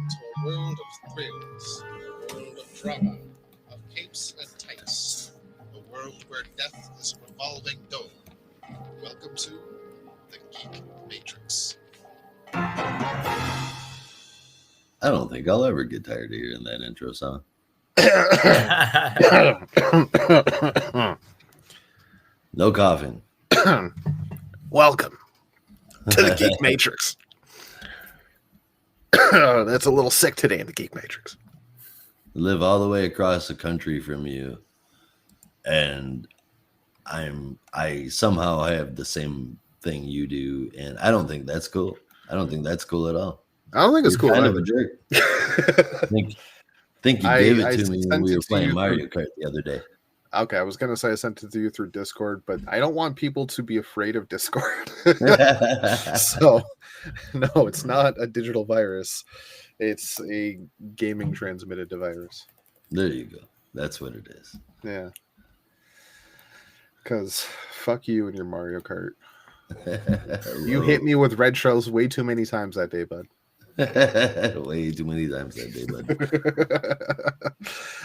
to a world of thrills, a world of drama, of capes and tights, a world where death is a revolving door. Welcome to the Geek Matrix. I don't think I'll ever get tired of hearing that intro song. No coughing. Welcome to the Geek Matrix. That's a little sick today in the Geek Matrix. Live all the way across the country from you, and I somehow have the same thing you do, and I don't think that's cool. I don't think that's cool at all. I don't think it's cool. Kind of a jerk. think you gave it to me when we were playing Mario Kart the other day. Okay, I was going to say I sent it to you through Discord, but I don't want people to be afraid of Discord. So, no, it's not a digital virus. It's a gaming transmitted virus. There you go. That's what it is. Yeah. Because fuck you and your Mario Kart. You hit me with red shells way too many times that day, bud. Way too many times that day, bud.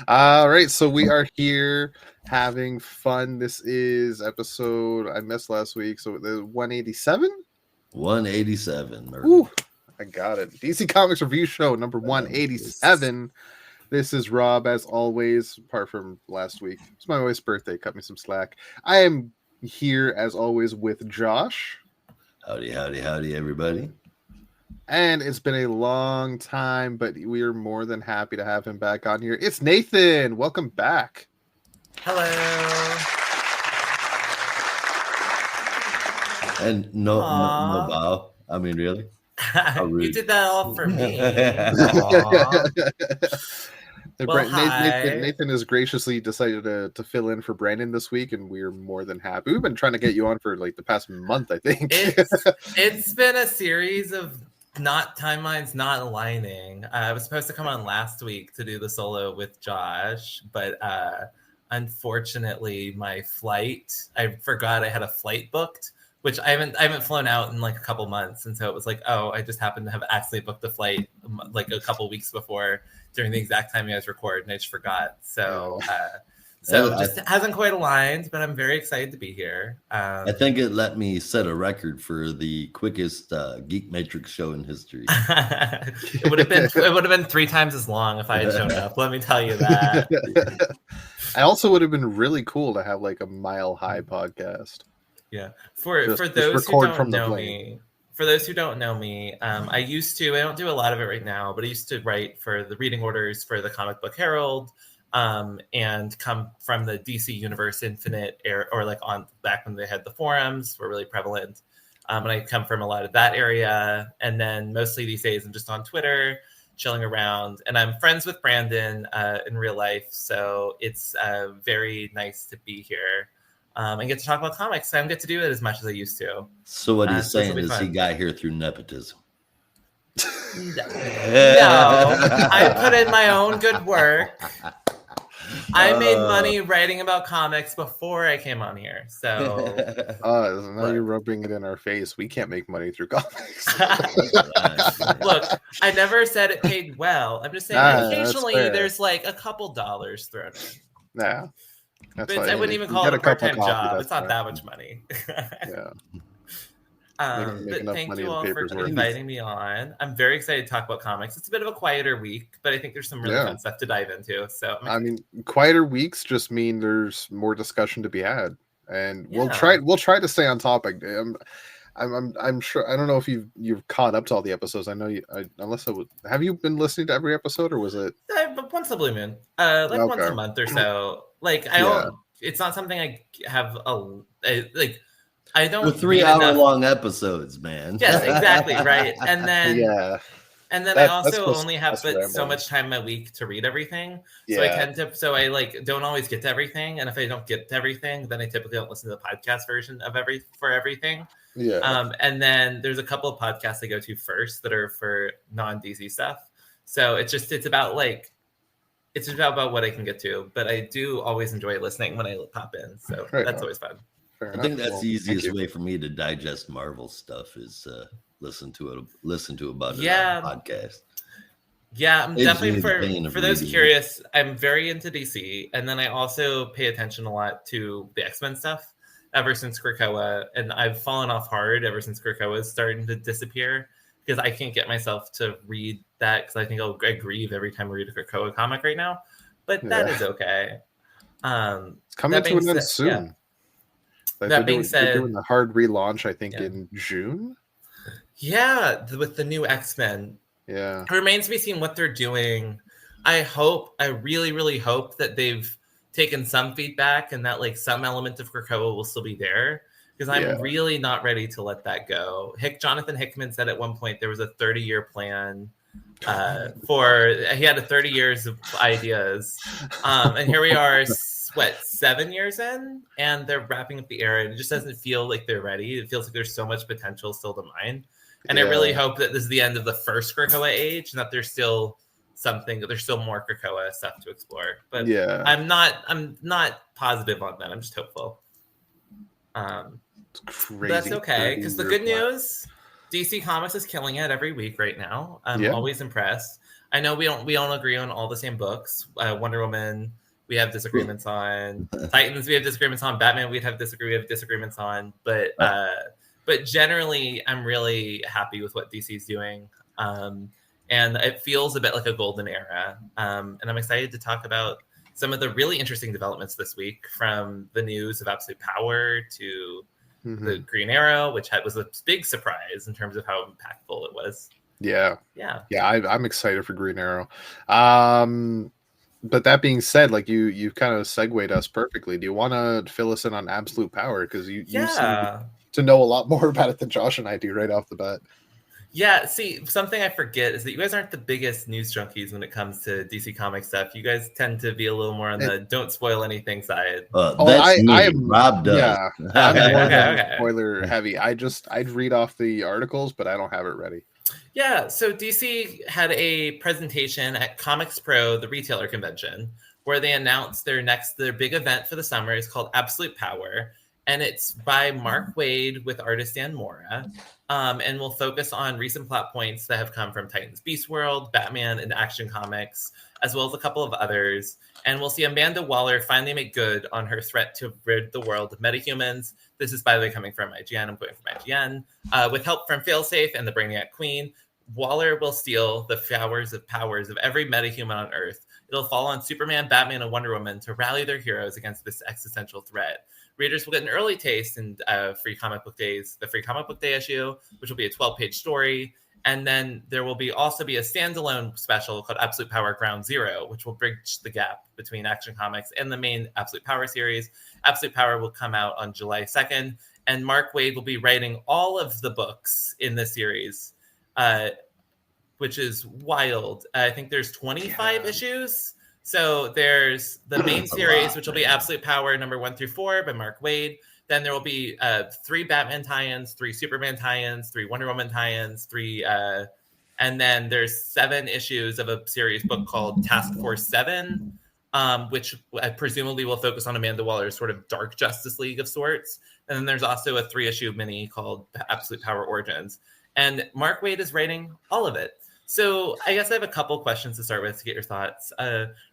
All right, so we are here having fun. This is episode I missed last week, so the 187. 187. Ooh, I got it. DC Comics Review Show number 187. This is Rob, as always. Apart from last week, it's my wife's birthday. Cut me some slack. I am here as always with Josh. Howdy, howdy, howdy, everybody. And it's been a long time, but we are more than happy to have him back on here. It's Nathan. Welcome back. Hello. And no bow. I mean, really? You did that all for me. Well, Nathan has graciously decided to fill in for Brandon this week, and we're more than happy. We've been trying to get you on for like the past month, I think. It's been a series of timelines not aligning. I was supposed to come on last week to do the solo with Josh, but unfortunately my flight, I forgot I had a flight booked, which I haven't flown out in like a couple months, and so it was like, oh, I just happened to have actually booked a flight like a couple weeks before during the exact time you guys record, and I just forgot. So it just hasn't quite aligned, but I'm very excited to be here. I think it let me set a record for the quickest Geek Matrix show in history. It would have been 3 times as long if I had shown up. Let me tell you that. I also would have been really cool to have like a mile high podcast. Yeah. For those who don't know me, I don't do a lot of it right now, but I used to write for the reading orders for the Comic Book Herald. And come from the DC Universe Infinite era, or like on back when they had the forums were really prevalent. And I come from a lot of that area. And then mostly these days I'm just on Twitter, chilling around. And I'm friends with Brandon in real life. So it's very nice to be here and get to talk about comics. I don't get to do it as much as I used to. So what he's saying is he got here through nepotism. No, I put in my own good work. I made money writing about comics before I came on here. So now you're rubbing it in our face. We can't make money through comics. Look, I never said it paid well. I'm just saying occasionally there's like a couple dollars thrown in. Yeah. But I wouldn't even call it a part-time job. It's not that much money. Yeah. But thank you all for inviting me on. I'm very excited to talk about comics. It's a bit of a quieter week, but I think there's some really fun stuff to dive into. So I mean, quieter weeks just mean there's more discussion to be had, and we'll try to stay on topic. I'm sure. I don't know if you've caught up to all the episodes. I know you. Have you been listening to every episode, or was it once a blue moon, once a month or so? Like I don't. It's not something I have I don't. With 3-hour-long episodes, man. Yes, exactly, right. And then, I also only have so much time a week to read everything. Yeah. So I don't always get to everything. And if I don't get to everything, then I typically don't listen to the podcast version of everything. Yeah. And then there's a couple of podcasts I go to first that are for non-DC stuff. So it's about what I can get to. But I do always enjoy listening when I pop in. So that's always fun. I think that's the easiest way for me to digest Marvel stuff is listen to about it on a podcast. Yeah, I'm Saves definitely me the pain of for those reading. curious, I'm very into DC, and then I also pay attention a lot to the X-Men stuff ever since Krakoa, and I've fallen off hard ever since Krakoa is starting to disappear because I can't get myself to read that because I think I grieve every time I read a Krakoa comic right now, but that is okay. It's coming That to being an end said, yeah. soon. Like That being they're doing said, the hard relaunch, I think, yeah. in June. Yeah, with the new X-Men. Yeah. It remains to be seen what they're doing. I really, really hope that they've taken some feedback and that like some element of Krakoa will still be there because I'm really not ready to let that go. Jonathan Hickman said at one point there was a 30-year plan he had a 30 years of ideas. And here we are, 7 years in, and they're wrapping up the era, and it just doesn't feel like they're ready. It feels like there's so much potential still to mine. And I really hope that this is the end of the first Krakoa age and that there's still more Krakoa stuff to explore. But I'm not positive on that. I'm just hopeful. It's crazy. That's okay, because the good news, DC Comics is killing it every week right now. I'm always impressed. I know we don't agree on all the same books. Wonder Woman, we have disagreements on. Titans, we have disagreements on. Batman, we have disagreements on. But generally, I'm really happy with what DC's doing. And it feels a bit like a golden era. And I'm excited to talk about some of the really interesting developments this week, from the news of Absolute Power to the Green Arrow, which was a big surprise in terms of how impactful it was. Yeah. I'm excited for Green Arrow. But that being said, like you've kind of segued us perfectly. Do you want to fill us in on Absolute Power? Because you seem to know a lot more about it than Josh and I do right off the bat. Yeah, see, something I forget is that you guys aren't the biggest news junkies when it comes to DC Comics stuff. You guys tend to be a little more on the don't spoil anything side. That's me. Rob does. Yeah, okay. Spoiler heavy. I'd read off the articles, but I don't have it ready. Yeah, so DC had a presentation at Comics Pro, the retailer convention, where they announced their big event for the summer is called Absolute Power. And it's by Mark Waid with artist Dan Mora. And we'll focus on recent plot points that have come from Titans Beast World, Batman, and Action Comics, as well as a couple of others. And we'll see Amanda Waller finally make good on her threat to rid the world of metahumans. This is, by the way, coming from IGN. I'm quoting from IGN. With help from Failsafe and the Brainiac Queen, Waller will steal the powers of every metahuman on Earth. It'll fall on Superman, Batman, and Wonder Woman to rally their heroes against this existential threat. Readers will get an early taste in Free Comic Book Days, the Free Comic Book Day issue, which will be a 12-page also be a standalone special called Absolute Power Ground Zero, which will bridge the gap between Action Comics and the main Absolute Power series. Absolute Power will come out on July 2nd, and Mark Waid will be writing all of the books in this series, which is wild. I think there's 25 issues. So there's the main series, which will be Absolute Power number 1 through 4 by Mark Waid. Then there will be 3 Batman tie-ins, 3 Superman tie-ins, 3 Wonder Woman tie-ins, 3, and then there's 7 issues of a series book called Task Force 7, which presumably will focus on Amanda Waller's sort of dark Justice League of sorts. And then there's also a 3-issue mini called Absolute Power Origins. And Mark Waid is writing all of it. So I guess I have a couple questions to start with to get your thoughts.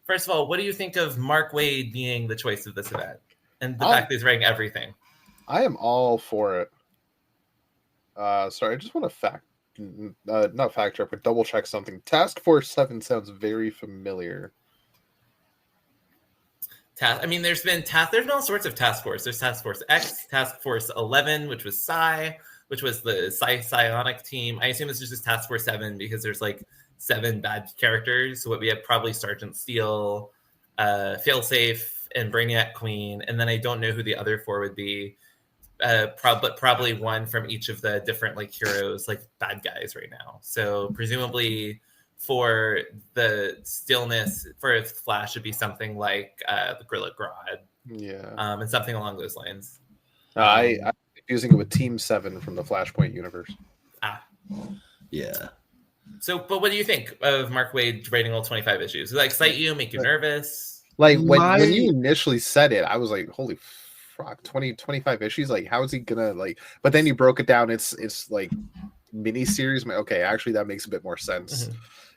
First of all, what do you think of Mark Waid being the choice of this event and the fact that he's writing everything? I am all for it. Sorry, I just want to not fact check, but double check something. Task Force 7 sounds very familiar. There's been all sorts of task force. There's Task Force X, Task Force 11, which was Psi, which was the psionic team. I assume this is just Task Force 7 because there's like 7 bad characters. So what we have probably Sergeant Steel, Failsafe, and Brainiac Queen, and then I don't know who the other 4 would be. Probably one from each of the different like heroes, like bad guys right now. So presumably for the stillness for Flash would be something like the Gorilla Grodd, and something along those lines. I'm confusing it with Team 7 from the Flashpoint universe. Yeah. So, but what do you think of Mark Waid writing all 25 issues? Does that excite you? Make you nervous? Like when you initially said it, I was like, "Holy fuck, 25 issues! Like, how is he gonna like?" But then you broke it down. It's like mini series. Okay, actually, that makes a bit more sense.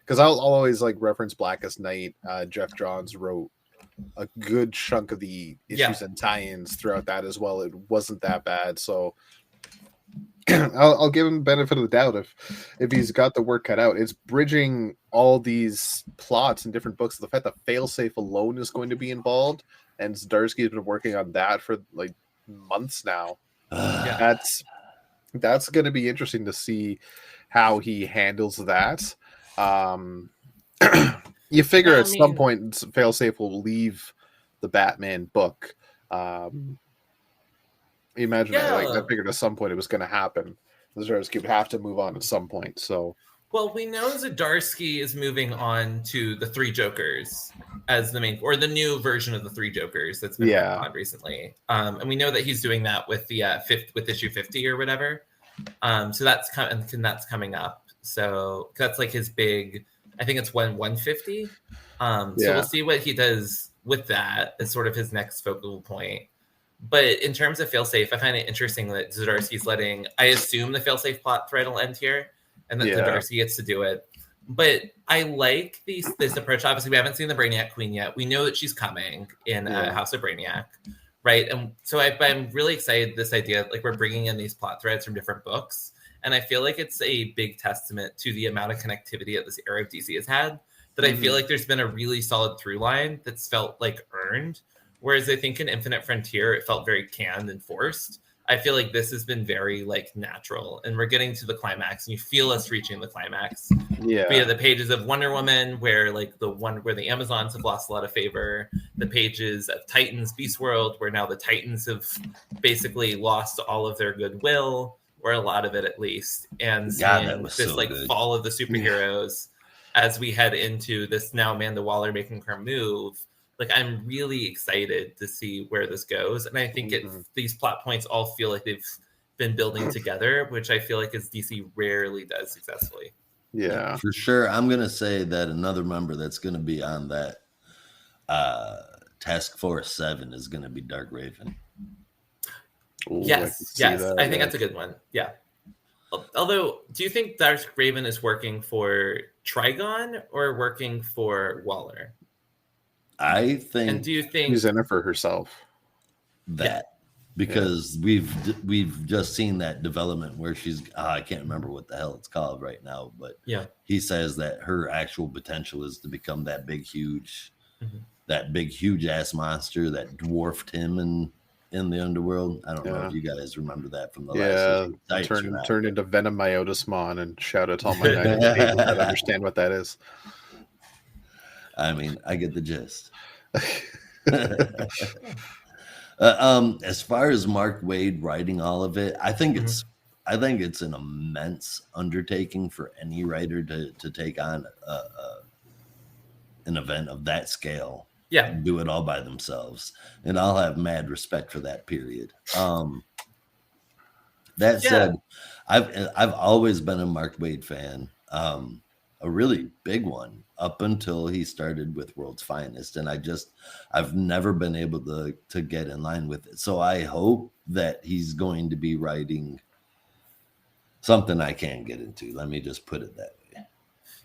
because I'll always like reference Blackest Night. Jeff Johns wrote a good chunk of the issues and tie-ins throughout that as well. It wasn't that bad, so I'll give him the benefit of the doubt if he's got the work cut out. It's bridging all these plots in different books. The fact that Failsafe alone is going to be involved, and Zdarsky's been working on that for like months now. That's going to be interesting to see how he handles that. You figure at some point Failsafe will leave the Batman book. Imagine that. Like, I figured at some point it was going to happen. Zdarsky would have to move on at some point. So, well, we know Zdarsky is moving on to the Three Jokers as the main, or the new version of the Three Jokers that's been going on recently. And we know that he's doing that with the with issue 50 or whatever. So that's coming up. So that's like his big. I think it's 150. So we'll see what he does with that as sort of his next focal point. But in terms of Failsafe, I find it interesting that Zdarsky's letting, I assume the Failsafe plot thread will end here and that Zdarsky gets to do it. But I like this approach. Obviously, we haven't seen the Brainiac Queen yet. We know that she's coming in House of Brainiac, right? And so I'm really excited this idea, like we're bringing in these plot threads from different books. And I feel like it's a big testament to the amount of connectivity that this era of DC has had, that I feel like there's been a really solid through line that's felt like earned. Whereas I think in Infinite Frontier, it felt very canned and forced. I feel like this has been very like natural, and we're getting to the climax, and you feel us reaching the climax. Via the pages of Wonder Woman, where the Amazons have lost a lot of favor. The pages of Titans, Beast World, where now the Titans have basically lost all of their goodwill, or a lot of it at least. And this fall of the superheroes as we head into this now Amanda Waller making her move. Like, I'm really excited to see where this goes. And I think these plot points all feel like they've been building together, which I feel like as DC rarely does successfully. Yeah, for sure. I'm going to say that another member that's going to be on that Task Force 7 is going to be Dark Raven. Ooh, yes. I think that's a good one. Yeah. Although, do you think Dark Raven is working for Trigon or working for Waller? I think. And do you think she's in it for herself? Because we've just seen that development where she's I can't remember what the hell it's called right now, but he says that her actual potential is to become that big huge ass monster that dwarfed him in the underworld. I don't know if you guys remember that from the last issue. Turn into Venom Myotismon and shout out to all my people that understand what that is. I mean, I get the gist. As far as Mark Waid writing all of it, I think it's an immense undertaking for any writer to take on an event of that scale. And do it all by themselves, and I'll have mad respect for that. Period. That said, I've always been a Mark Waid fan, a really big one up until he started with World's Finest, and I've never been able to get in line with it. So I hope that he's going to be writing something I can't get into. Let me just put it that way.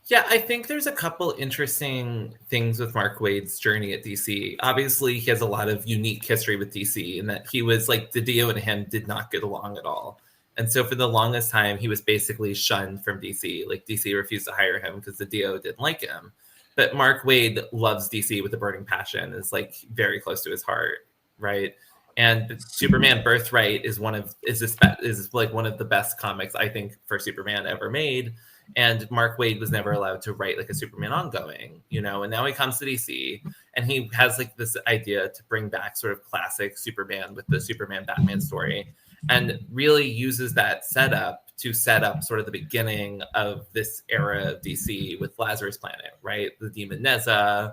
Yeah, I think there's a couple interesting things with Mark Waid's journey at DC. Obviously, he has a lot of unique history with DC, and that he was like DiDio and him did not get along at all. And so for the longest time, he was basically shunned from DC. Like DC refused to hire him because DiDio didn't like him. But Mark Waid loves DC with a burning passion. It's like very close to his heart, right? And Superman Birthright is one of the best comics I think for Superman ever made. And Mark Waid was never allowed to write like a Superman ongoing, and now he comes to DC and he has like this idea to bring back sort of classic Superman with the Superman Batman story, and really uses that setup to set up sort of the beginning of this era of DC with Lazarus Planet, right? The Demon Neza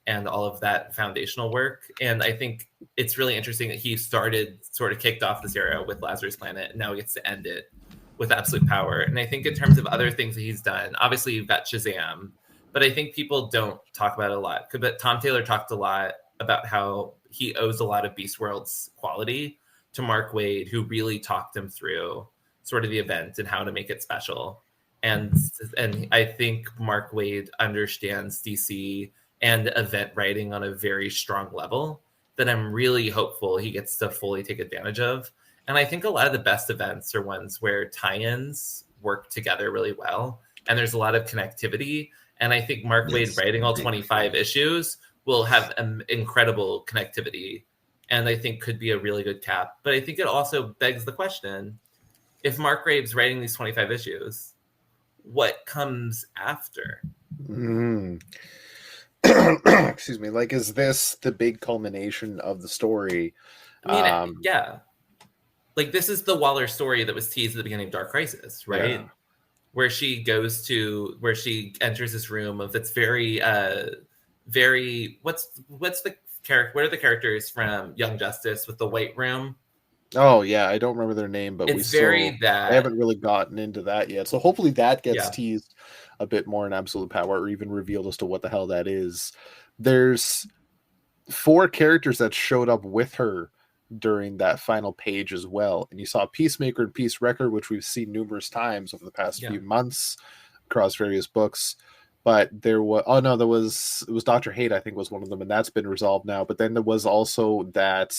and all of that foundational work. And I think it's really interesting that he sort of kicked off this era with Lazarus Planet, and now he gets to end it with Absolute Power. And I think in terms of other things that he's done, obviously you've got Shazam, but I think people don't talk about it a lot. But Tom Taylor talked a lot about how he owes a lot of Beast World's quality to Mark Waid, who really talked him through sort of the event and how to make it special. and I think Mark Waid understands DC and event writing on a very strong level that I'm really hopeful he gets to fully take advantage of. And I think a lot of the best events are ones where tie-ins work together really well, and there's a lot of connectivity. And I think Mark Waid writing all 25 issues will have an incredible connectivity, and I think could be a really good cap. But I think it also begs the question, if Mark Waid's writing these 25 issues, what comes after? Excuse me. Like, is this the big culmination of the story? I mean, yeah. Like, this is the Waller story that was teased at the beginning of Dark Crisis, right? Yeah. Where she enters this room of that's very, very. What are the characters from Young Justice with the white room? Oh yeah, I don't remember their name, but I haven't really gotten into that yet. So hopefully that gets teased a bit more in Absolute Power, or even revealed as to what the hell that is. There's 4 characters that showed up with her during that final page as well, and you saw Peacemaker and Peace Wrecker, which we've seen numerous times over the past few months across various books. But there was it was Dr. Hate, I think, was one of them, and that's been resolved now. But then there was also that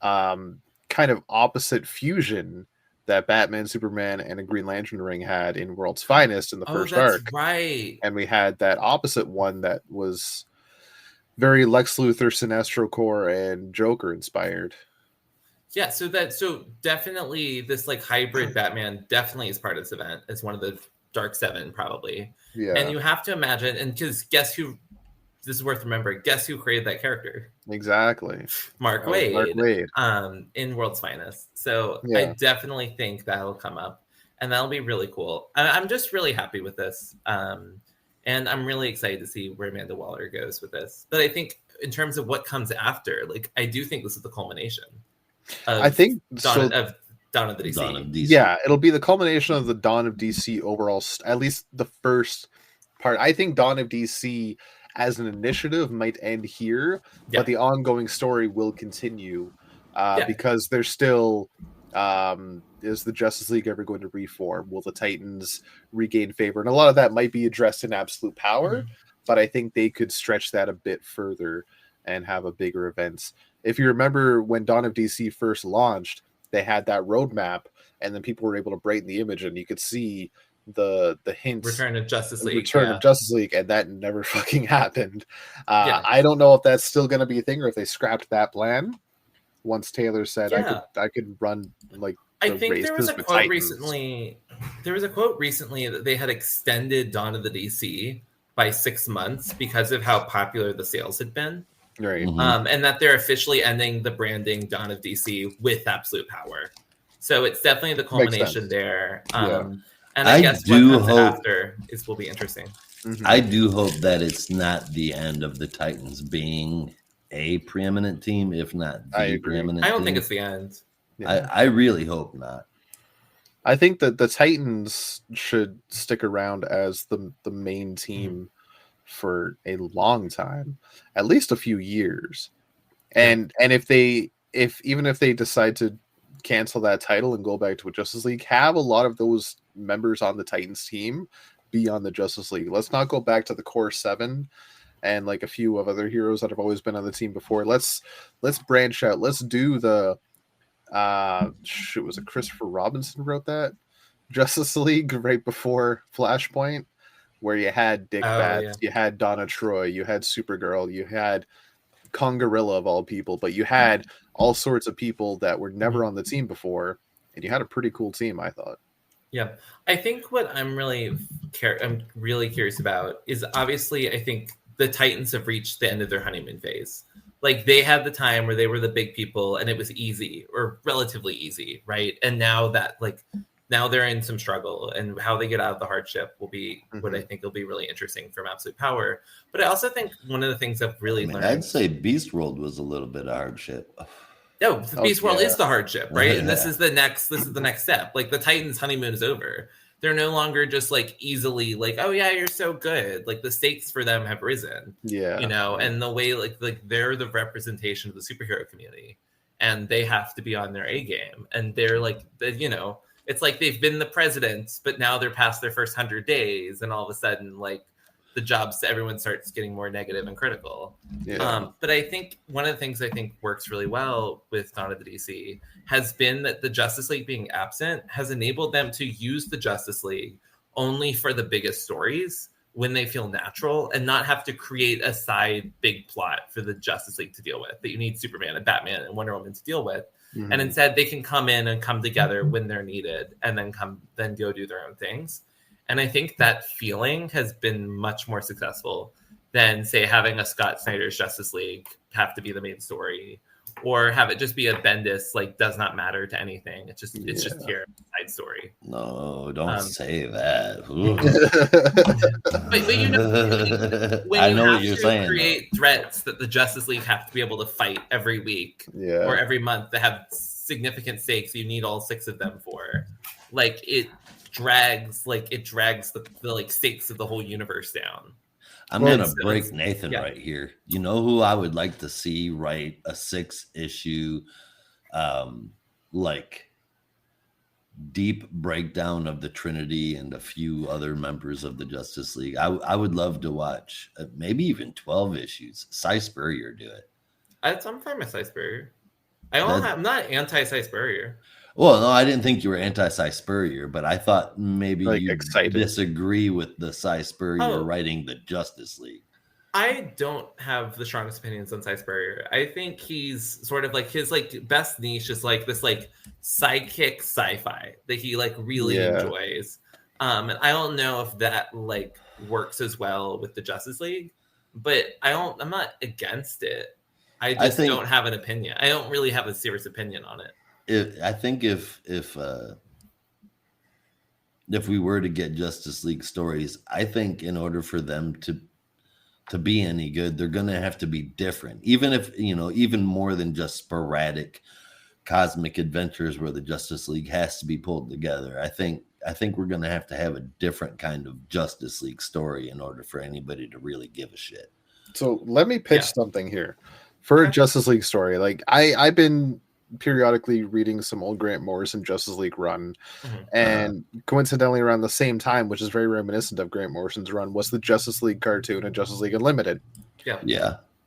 kind of opposite fusion that Batman, Superman, and a Green Lantern ring had in World's Finest in the first arc. Right. And we had that opposite one that was very Lex Luthor, Sinestro Corps, and Joker inspired. Yeah, so definitely this like hybrid Batman definitely is part of this event. It's one of the Dark 7 probably. Yeah. And you have to imagine, and because guess who, this is worth remembering, guess who created that character? Exactly. Mark Waid. In World's Finest. So yeah. I definitely think that'll come up, and that'll be really cool. I'm just really happy with this. And I'm really excited to see where Amanda Waller goes with this. But I think in terms of what comes after, like, I do think this is the culmination of Dawn of the DC. Dawn of DC. Yeah, it'll be the culmination of the Dawn of DC overall, at least the first part. I think Dawn of DC as an initiative might end here, but the ongoing story will continue because there's still is the Justice League ever going to reform? Will the Titans regain favor? And a lot of that might be addressed in Absolute Power, but I think they could stretch that a bit further and have a bigger event. If you remember when Dawn of DC first launched, they had that roadmap, and then people were able to brighten the image, and you could see the hints. Return of Justice League. Of Justice League, and that never fucking happened. I don't know if that's still going to be a thing, or if they scrapped that plan once Taylor said I could run like. I think there was a quote recently. There was a quote recently that they had extended Dawn of the DC by 6 months because of how popular the sales had been. Right. And that they're officially ending the branding Dawn of DC with Absolute Power. So it's definitely the culmination there. And I guess what comes after will be interesting. I do hope that it's not the end of the Titans being a preeminent team, if not the preeminent team. I don't think it's the end. Yeah. I really hope not. I think that the Titans should stick around as the main team for a long time, at least a few years. And if they decide to cancel that title and go back to a Justice League, have a lot of those members on the Titans team be on the Justice League. Let's not go back to the core 7 and like a few of other heroes that have always been on the team before. Let's branch out. Let's do the was it Christopher Robinson wrote that Justice League right before Flashpoint, where you had Dick Bats, you had Donna Troy, you had Supergirl, you had Congarilla of all people, but you had all sorts of people that were never on the team before, and you had a pretty cool team, I thought. Yeah, I think what I'm really curious about is, obviously, I think the Titans have reached the end of their honeymoon phase. Like, they had the time where they were the big people and it was easy, or relatively easy, right? And now now they're in some struggle, and how they get out of the hardship will be what I think will be really interesting from Absolute Power. But I also think one of the things I've really learned, I'd say Beast World was a little bit of hardship. No, the Beast World is the hardship, right? And this is the next step. Like, the Titans' honeymoon is over. They're no longer just like easily like, oh yeah, you're so good. Like, the stakes for them have risen. Yeah. And the way like they're the representation of the superhero community, and they have to be on their A game. And they're like, it's like they've been the president, but now they're past their first 100 days, and all of a sudden, like the jobs, everyone starts getting more negative and critical. But I think one of the things I think works really well with Dawn of the DC has been that the Justice League being absent has enabled them to use the Justice League only for the biggest stories when they feel natural, and not have to create a side big plot for the Justice League to deal with that you need Superman and Batman and Wonder Woman to deal with. And instead they can come in and come together when they're needed, and then go do their own things. And I think that feeling has been much more successful than, say, having a Scott Snyder's Justice League have to be the main story, or have it just be a Bendis, like, does not matter to anything. It's just here, side story. No, don't say that. But you know, when I you know have what you're to saying, create threats that the Justice League have to be able to fight every week or every month that have significant stakes, you need all 6 of them for. Like, it drags the like stakes of the whole universe down. I'm gonna break Nathan right here. You know who I would like to see write a 6-issue like deep breakdown of the Trinity and a few other members of the Justice League? I would love to watch maybe even 12 issues. Cy Spurrier do it. I'm fine with Cy Spurrier. I'm not anti-Cy Spurrier. Well, no, I didn't think you were anti-Cy Spurrier, but I thought maybe you disagree with the Cy Spurrier writing the Justice League. I don't have the strongest opinions on Cy Spurrier. I think he's sort of like his like best niche is like this like sidekick sci-fi that he like really enjoys. And I don't know if that like works as well with the Justice League, but I'm not against it. I don't have an opinion. I don't really have a serious opinion on it. I think if we were to get Justice League stories, I think in order for them to be any good, they're going to have to be different. Even if, even more than just sporadic cosmic adventures where the Justice League has to be pulled together. I think we're going to have a different kind of Justice League story in order for anybody to really give a shit. So let me pitch something here for a Justice League story. Like I've been periodically reading some old Grant Morrison Justice League run, and coincidentally around the same time, which is very reminiscent of Grant Morrison's run, was the Justice League cartoon and Justice League Unlimited.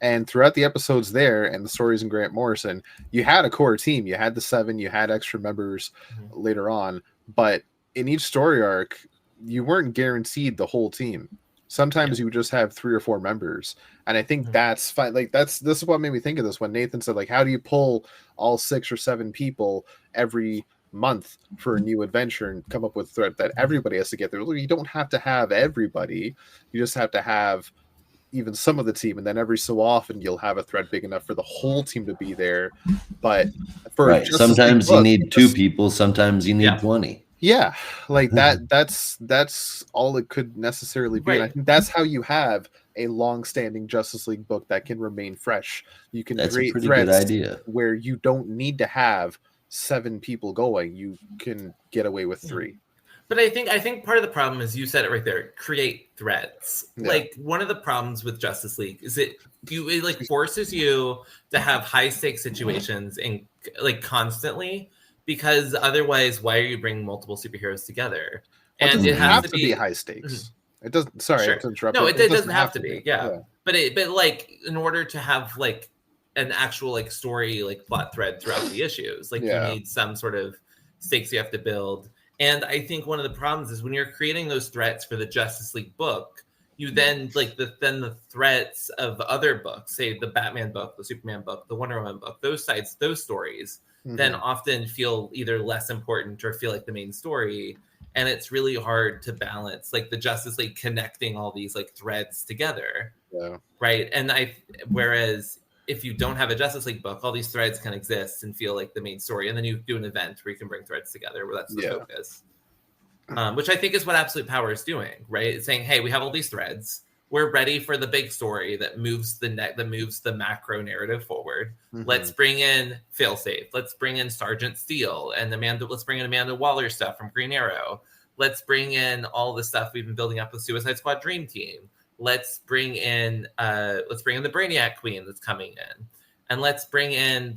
And throughout the episodes there and the stories in Grant Morrison, you had a core team. You had the 7, you had extra members later on, but in each story arc you weren't guaranteed the whole team. Sometimes you would just have 3 or 4 members. And I think that's fine. Like this is what made me think of this when Nathan said, like, how do you pull all 6 or 7 people every month for a new adventure and come up with a threat that everybody has to get there? You don't have to have everybody. You just have to have even some of the team. And then every so often you'll have a threat big enough for the whole team to be there. But for sometimes you need 2 people. Sometimes you need 20. Yeah, like that's all it could necessarily be. And I think that's how you have a long-standing Justice League book that can remain fresh. You can create threads where you don't need to have 7 people going. You can get away with 3. But I think part of the problem is, you said it right there, create threads. Like, one of the problems with Justice League is it like forces you to have high stakes situations and like constantly. Because otherwise, why are you bringing multiple superheroes together? And it has to be high stakes. It doesn't. Sorry, I interrupted. No, it doesn't have to be. But like, in order to have like an actual like story, like plot thread throughout the issues, like you need some sort of stakes you have to build. And I think one of the problems is when you're creating those threats for the Justice League book, you then like the threats of other books, say the Batman book, the Superman book, the Wonder Woman book, those stories. Then often feel either less important or feel like the main story. And it's really hard to balance like the Justice League connecting all these like threads together. Right. And whereas if you don't have a Justice League book, all these threads can exist and feel like the main story. And then you do an event where you can bring threads together where that's the focus. Which I think is what Absolute Power is doing, right? It's saying, hey, we have all these threads. We're ready for the big story that moves the macro narrative forward. Let's bring in Failsafe. Let's bring in Sergeant Steel and let's bring in Amanda Waller stuff from Green Arrow. Let's bring in all the stuff we've been building up with Suicide Squad Dream Team. Let's bring in the Brainiac Queen that's coming in. And let's bring in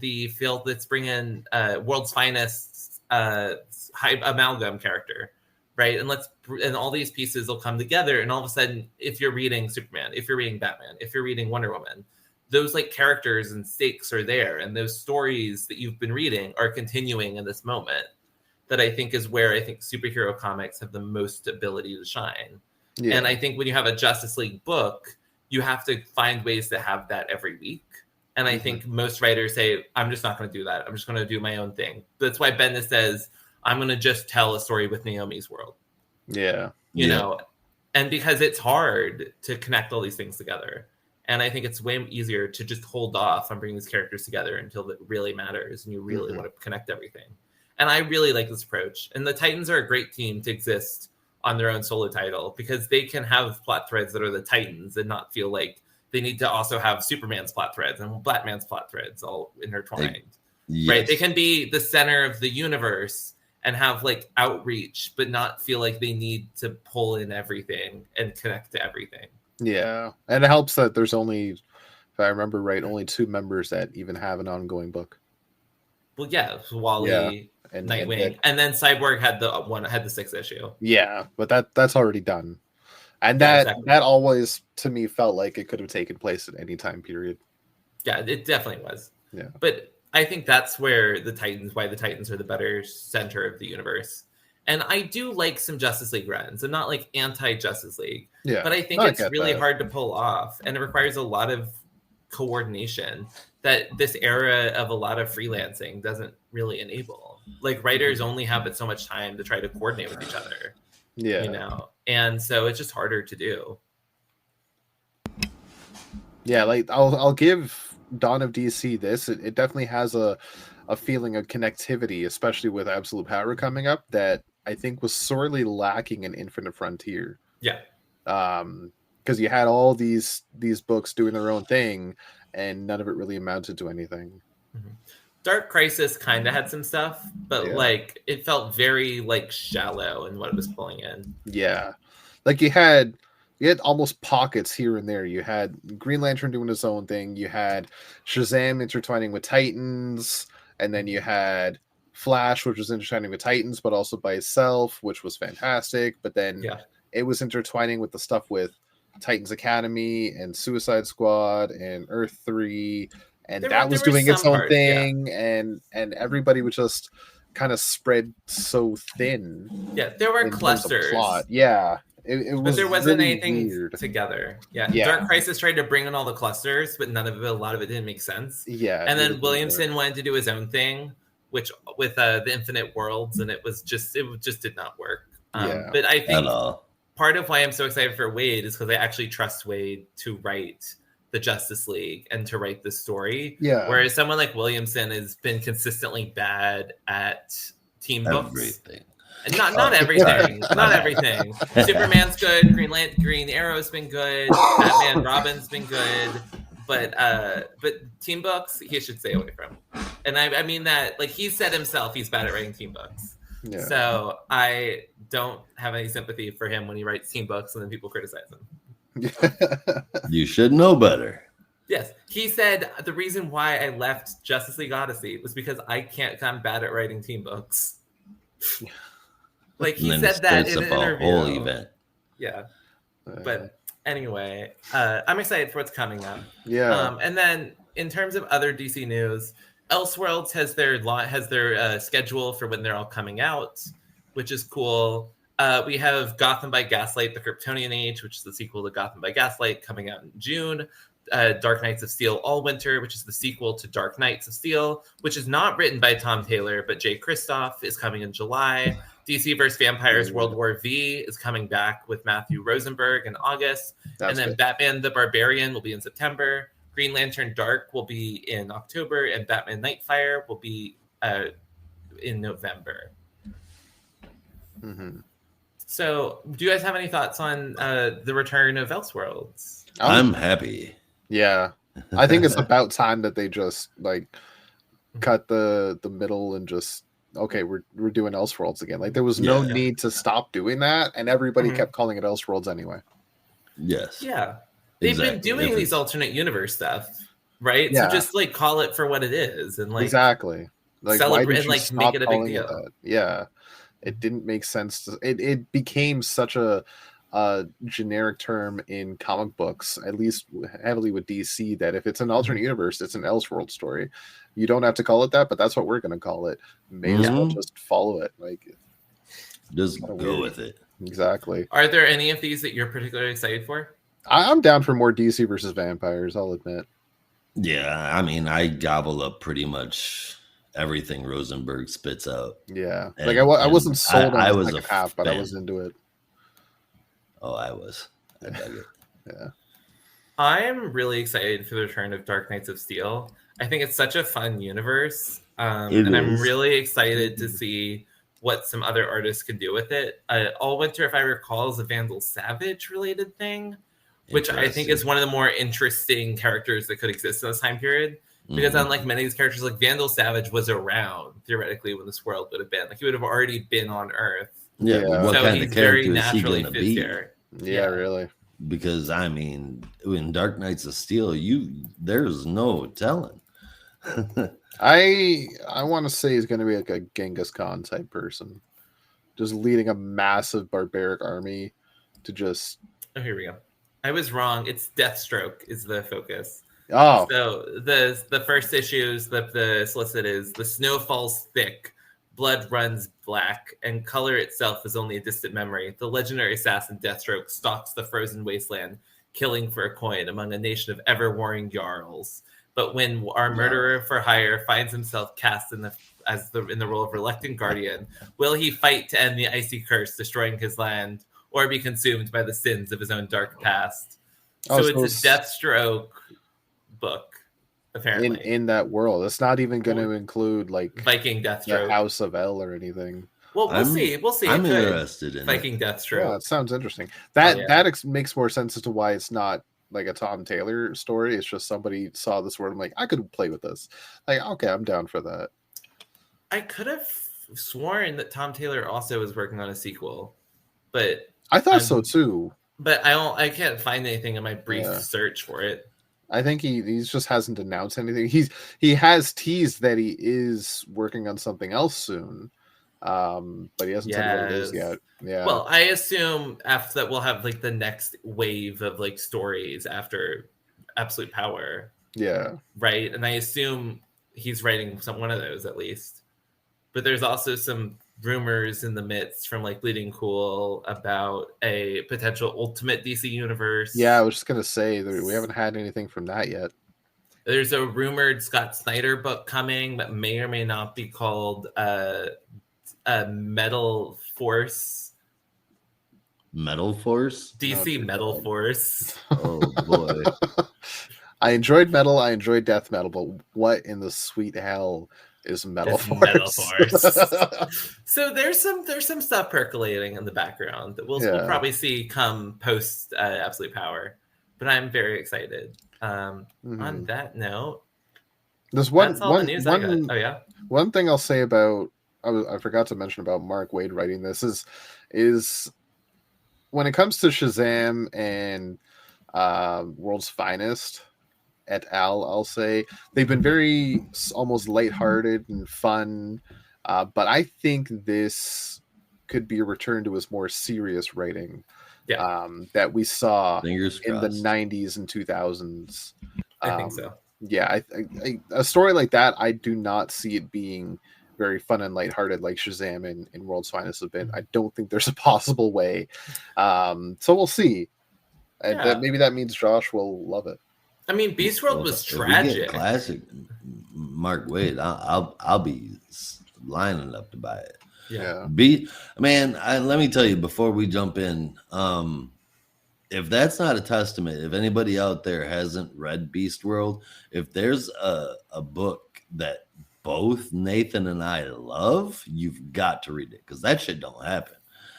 World's Finest amalgam character, right? And all these pieces will come together, and all of a sudden, if you're reading Superman, if you're reading Batman, if you're reading Wonder Woman, those like characters and stakes are there, and those stories that you've been reading are continuing in this moment. That I think is where I think superhero comics have the most ability to shine. Yeah. And I think when you have a Justice League book, you have to find ways to have that every week. And I think most writers say, I'm just not going to do that. I'm just going to do my own thing. That's why Bendis says, I'm going to just tell a story with Naomi's world. Yeah. You know, and because it's hard to connect all these things together. And I think it's way easier to just hold off on bringing these characters together until it really matters and you really want to connect everything. And I really like this approach. And the Titans are a great team to exist on their own solo title because they can have plot threads that are the Titans and not feel like they need to also have Superman's plot threads and Batman's plot threads all intertwined. Right? They can be the center of the universe and have like outreach, but not feel like they need to pull in everything and connect to everything. Yeah. And it helps that there's only, if I remember right, only 2 members that even have an ongoing book. Well, yeah, Wally, and Nightwing, and then Cyborg had the 6th issue. Yeah, but that's already done, and that always to me felt like it could have taken place at any time period. Yeah, it definitely was. Yeah, but I think that's where the Titans are the better center of the universe. And I do like some Justice League runs. I'm not like anti-Justice League, but I think it's really hard to pull off, and it requires a lot of coordination that this era of a lot of freelancing doesn't really enable. Like writers only have so much time to try to coordinate with each other. Yeah. You know, and so it's just harder to do. Yeah, like I'll give Dawn of DC this. It definitely has a feeling of connectivity, especially with Absolute Power coming up, that I think was sorely lacking in Infinite Frontier. Yeah. Because you had all these books doing their own thing, and none of it really amounted to anything. Dark Crisis kind of had some stuff, but like it felt very like shallow in what it was pulling in. Yeah, like you had almost pockets here and there. You had Green Lantern doing his own thing. You had Shazam intertwining with Titans, and then you had Flash, which was intertwining with Titans, but also by itself, which was fantastic. But then it was intertwining with the stuff with Titans Academy and Suicide Squad and Earth 3, and that was doing its own thing, and everybody was just kind of spread so thin. Yeah, there were clusters. Plot. Yeah, it was. But there wasn't really anything weird together. Yeah, Dark Crisis tried to bring in all the clusters, but a lot of it didn't make sense. Yeah, and then Williamson wanted to do his own thing, which with the Infinite Worlds, and it just did not work. But I think part of why I'm so excited for Wade is because I actually trust Wade to write the Justice League and to write this story. Yeah. Whereas someone like Williamson has been consistently bad at team books. Everything. Not everything. Not everything. Superman's good. Green Arrow's been good. Batman Robin's been good. But team books he should stay away from. And I mean that, like, he said himself he's bad at writing team books. Yeah. So I don't have any sympathy for him when he writes team books and then people criticize him. You should know better. Yes. He said the reason why I left Justice League Odyssey was because I'm bad at writing team books. Like he said that in an interview. Whole event. Yeah. But anyway, I'm excited for what's coming up. Yeah. And then in terms of other DC news, Elseworlds has their schedule for when they're all coming out, which is cool. We have Gotham by Gaslight: The Kryptonian Age, which is the sequel to Gotham by Gaslight, coming out in June. Dark Knights of Steel All Winter, which is the sequel to Dark Knights of Steel, which is not written by Tom Taylor, but Jay Kristoff, is coming in July. DC vs. Vampires World War V is coming back with Matthew Rosenberg in August. And then Batman the Barbarian will be in September. Green Lantern Dark will be in October, and Batman Nightfire will be in November. Mm-hmm. So, do you guys have any thoughts on the return of Elseworlds? I'm happy. Yeah, I think it's about time that they just cut the middle and just we're doing Elseworlds again. Like there was no need to stop doing that, and everybody kept calling it Elseworlds anyway. Yes. Yeah. They've been doing these alternate universe stuff, right? Yeah. So just call it for what it is, and exactly. Like, why Celebrate did and you like make stop it a big calling it deal. that? Yeah, it didn't make sense. It became such a generic term in comic books, at least heavily with DC, that if it's an alternate universe, it's an Elseworld story. You don't have to call it that, but that's what we're going to call it. May as well just follow it. Like, just go with it. Exactly. Are there any of these that you're particularly excited for? I'm down for more DC versus vampires, I'll admit. Yeah, I mean, I gobble up pretty much everything Rosenberg spits out. Yeah, And, like I wasn't sold on the second half, but I was into it. Oh, I was. I dug it. Yeah. I am really excited for the return of Dark Knights of Steel. I think it's such a fun universe. And I'm really excited to see what some other artists can do with it. All Winter, if I recall, is a Vandal Savage related thing, which I think is one of the more interesting characters that could exist in this time period. Because unlike many of these characters, like Vandal Savage was around theoretically when this world would have been. Like he would have already been on Earth. Yeah, but what so kind he's of character very is he naturally going to fits be? here. Yeah, really. Because I mean, in Dark Knights of Steel, there's no telling. I want to say he's going to be like a Genghis Khan type person, just leading a massive barbaric army to just. Oh, here we go. I was wrong. It's Deathstroke is the focus. Oh, so the first issues, the solicit is the snow falls thick, blood runs black, and color itself is only a distant memory. The legendary assassin Deathstroke stalks the frozen wasteland, killing for a coin among a nation of ever-warring jarls. But when our murderer for hire finds himself cast in the role of reluctant guardian, will he fight to end the icy curse destroying his land, or be consumed by the sins of his own dark past? So it's a Deathstroke book, apparently. In that world. It's not even going to include like Viking Deathstroke, the House of L or anything. Well, we'll see. I'm interested in Viking Deathstroke. Yeah, it sounds interesting. That makes more sense as to why it's not like a Tom Taylor story. It's just somebody saw this word. I'm like, I could play with this. Like, okay, I'm down for that. I could have sworn that Tom Taylor also was working on a sequel, but I thought so too. But I can't find anything in my brief search for it. I think he just hasn't announced anything. He has teased that he is working on something else soon, but he hasn't said what it is yet. Yeah. Well, I assume after that we'll have like the next wave of like stories after Absolute Power. Yeah. Right, and I assume he's writing one of those at least. But there's also some rumors in the midst from like Bleeding Cool about a potential Ultimate DC universe. Yeah, I was just gonna say we haven't had anything from that yet. There's a rumored Scott Snyder book coming that may or may not be called Metal Force. Metal Force? DC Metal Force. Oh boy. I enjoyed metal, I enjoyed death metal, but what in the sweet hell is Metal Force? Metal Force. So there's some stuff percolating in the background that we'll probably see come post Absolute Power. But I'm very excited. On that note, there's one thing I'll say about I forgot to mention about Mark Waid writing this is when it comes to Shazam and World's Finest et al, I'll say they've been very almost lighthearted and fun, but I think this could be a return to his more serious writing that we saw in the 90s and 2000s. I think so. Yeah, a story like that, I do not see it being very fun and lighthearted like Shazam and World's Finest have been. I don't think there's a possible way. So we'll see. And maybe that means Josh will love it. I mean, Beast World was tragic. Classic Mark Waid. I'll be lining up to buy it. Yeah. Let me tell you before we jump in, if that's not a testament, if anybody out there hasn't read Beast World, if there's a book that both Nathan and I love, you've got to read it because that shit don't happen.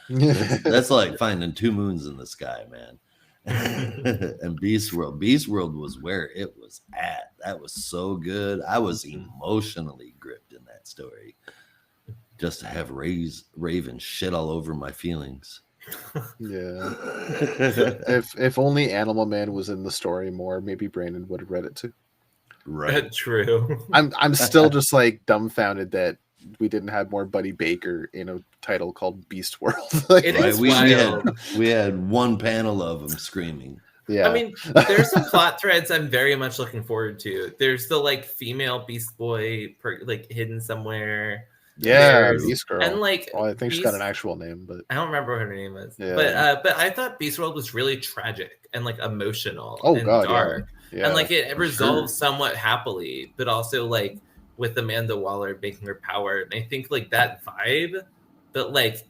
That's like finding two moons in the sky, man. And Beast World was where it was at. That was so good. I was emotionally gripped in that story. Just to have Raven shit all over my feelings. Yeah. If only Animal Man was in the story more, maybe Brandon would have read it too. Right. True. I'm still just like dumbfounded that we didn't have more Buddy Baker in a title called Beast World. Like, It Right. is We wild. had one panel of them screaming. yeah. I mean, there's some plot threads I'm very much looking forward to. There's the like female Beast Boy like hidden somewhere. Yeah, There's- Beast Girl. and like well, I think she's Beast- got an actual name, but I don't remember what her name is. Yeah. But I thought Beast World was really tragic and like emotional Oh, and God, yeah. dark. yeah. And like it for resolves sure. somewhat happily, but also like with Amanda Waller making her power. And I think like that vibe, but like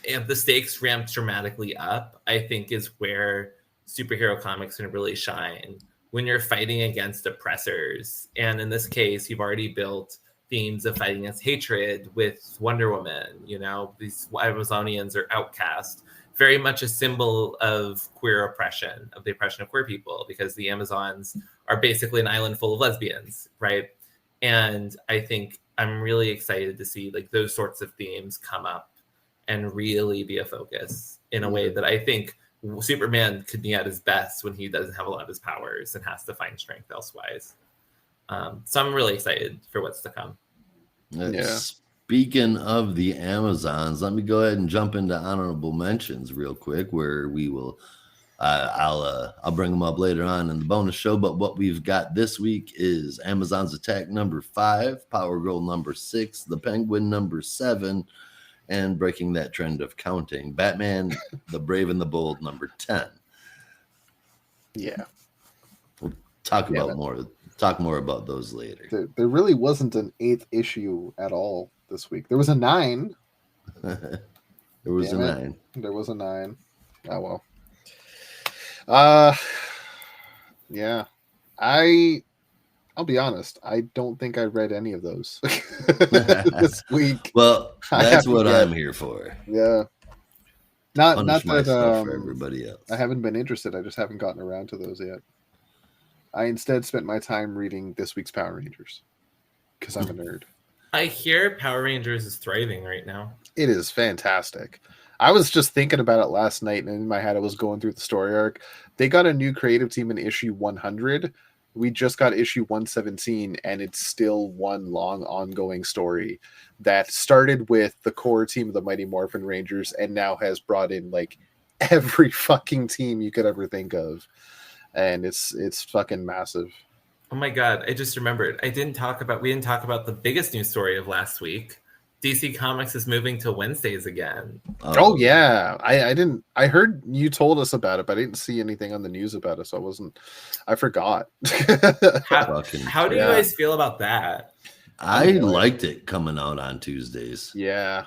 if the stakes ramped dramatically up, I think is where superhero comics can really shine when you're fighting against oppressors. And in this case, you've already built themes of fighting against hatred with Wonder Woman. You know, these Amazonians are outcast, very much a symbol of queer oppression, of the oppression of queer people, because the Amazons are basically an island full of lesbians, right? And I think I'm really excited to see like those sorts of themes come up and really be a focus in a way that I think Superman could be at his best when he doesn't have a lot of his powers and has to find strength elsewise. So I'm really excited for what's to come. Yeah. Speaking of the Amazons, let me go ahead and jump into honorable mentions real quick, where we will. I'll bring them up later on in the bonus show. But what we've got this week is Amazon's Attack number 5, Power Girl number 6, The Penguin number 7, and breaking that trend of counting, Batman, The Brave and the Bold number 10. Yeah. We'll talk more about those later. There really wasn't an 8th issue at all this week. There was a 9. There was Damn a it. 9. There was a 9. Oh well. Yeah. I'll be honest. I don't think I read any of those this week. Well, I that's haven't what yet. I'm here for. Yeah. Not Punish that myself for everybody else. I haven't been interested. I just haven't gotten around to those yet. I instead spent my time reading this week's Power Rangers because I'm a nerd. I hear Power Rangers is thriving right now. It is fantastic. I was just thinking about it last night, and in my head I was going through the story arc. They got a new creative team in issue 100. We just got issue 117, and it's still one long ongoing story that started with the core team of the Mighty Morphin Rangers and now has brought in like every fucking team you could ever think of. And it's fucking massive. Oh my God, I just remembered. We didn't talk about the biggest news story of last week. DC Comics is moving to Wednesdays again. Oh yeah. I heard you told us about it, but I didn't see anything on the news about it, so I forgot. How do you guys feel about that? I liked it coming out on Tuesdays. Yeah.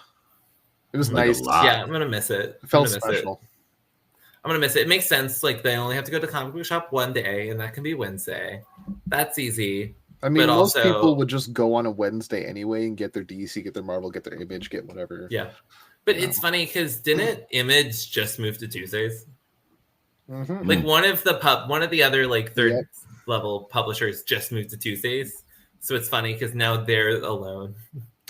It was Like nice. Yeah, I'm gonna miss it. It felt special. I'm gonna miss it. It makes sense. Like they only have to go to comic book shop one day, and that can be Wednesday. That's easy. I mean, But most also- people would just go on a Wednesday anyway and get their DC, get their Marvel, get their Image, get whatever. Yeah, but it's funny because didn't Image just move to Tuesdays? Mm-hmm. Like one of the other like third level publishers just moved to Tuesdays. So it's funny because now they're alone.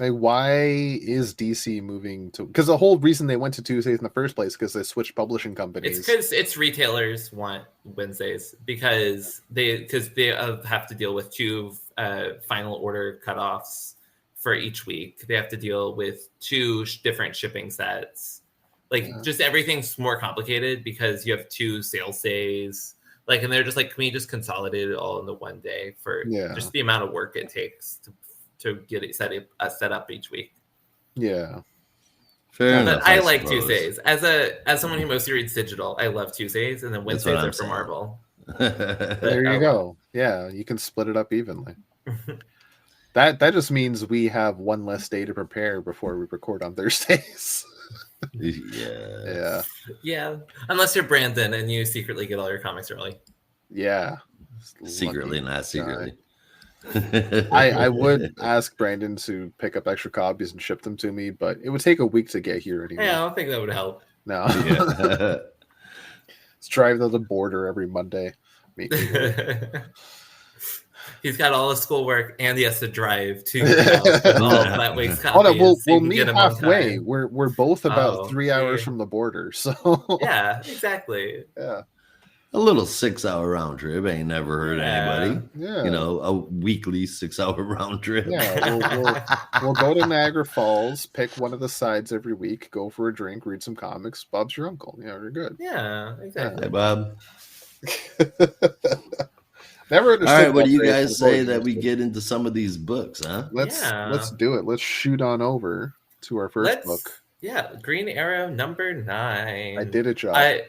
Like, why is DC moving to? Because the whole reason they went to Tuesdays in the first place because they switched publishing companies. It's because it's retailers want Wednesdays because they have to deal with 2 final order cutoffs for each week. They have to deal with 2 different shipping sets. Just everything's more complicated because you have 2 sales days. And they're just like, can we just consolidate it all into one day for just the amount of work it takes to get it set up each week. Yeah. Fair enough. But I like Tuesdays. As someone who mostly reads digital, I love Tuesdays, and then Wednesdays are for Marvel. There you go. Yeah, you can split it up evenly. That just means we have one less day to prepare before we record on Thursdays. Yeah. Unless you're Brandon and you secretly get all your comics early. Yeah. Secretly, not secretly. I would ask Brandon to pick up extra copies and ship them to me, but it would take a week to get here anyway. Yeah, I don't think that would help. No. Let's drive to the border every Monday. He's got all his schoolwork and he has to drive to all of that week's copies. Oh no, we'll can meet get him halfway. We're both about 3 hours okay. from the border, so yeah, exactly. Yeah. A little 6-hour round trip ain't never hurt anybody. Yeah. You know, a weekly 6-hour round trip. Yeah, we'll go to Niagara Falls, pick one of the sides every week, go for a drink, read some comics. Bob's your uncle. Yeah, you're good. Yeah, exactly. Hey, Bob. Never understood. All right, what do you guys say that we get into some of these books, huh? Let's do it. Let's shoot on over to our first book. Yeah, Green Arrow number 9. I did it, Josh.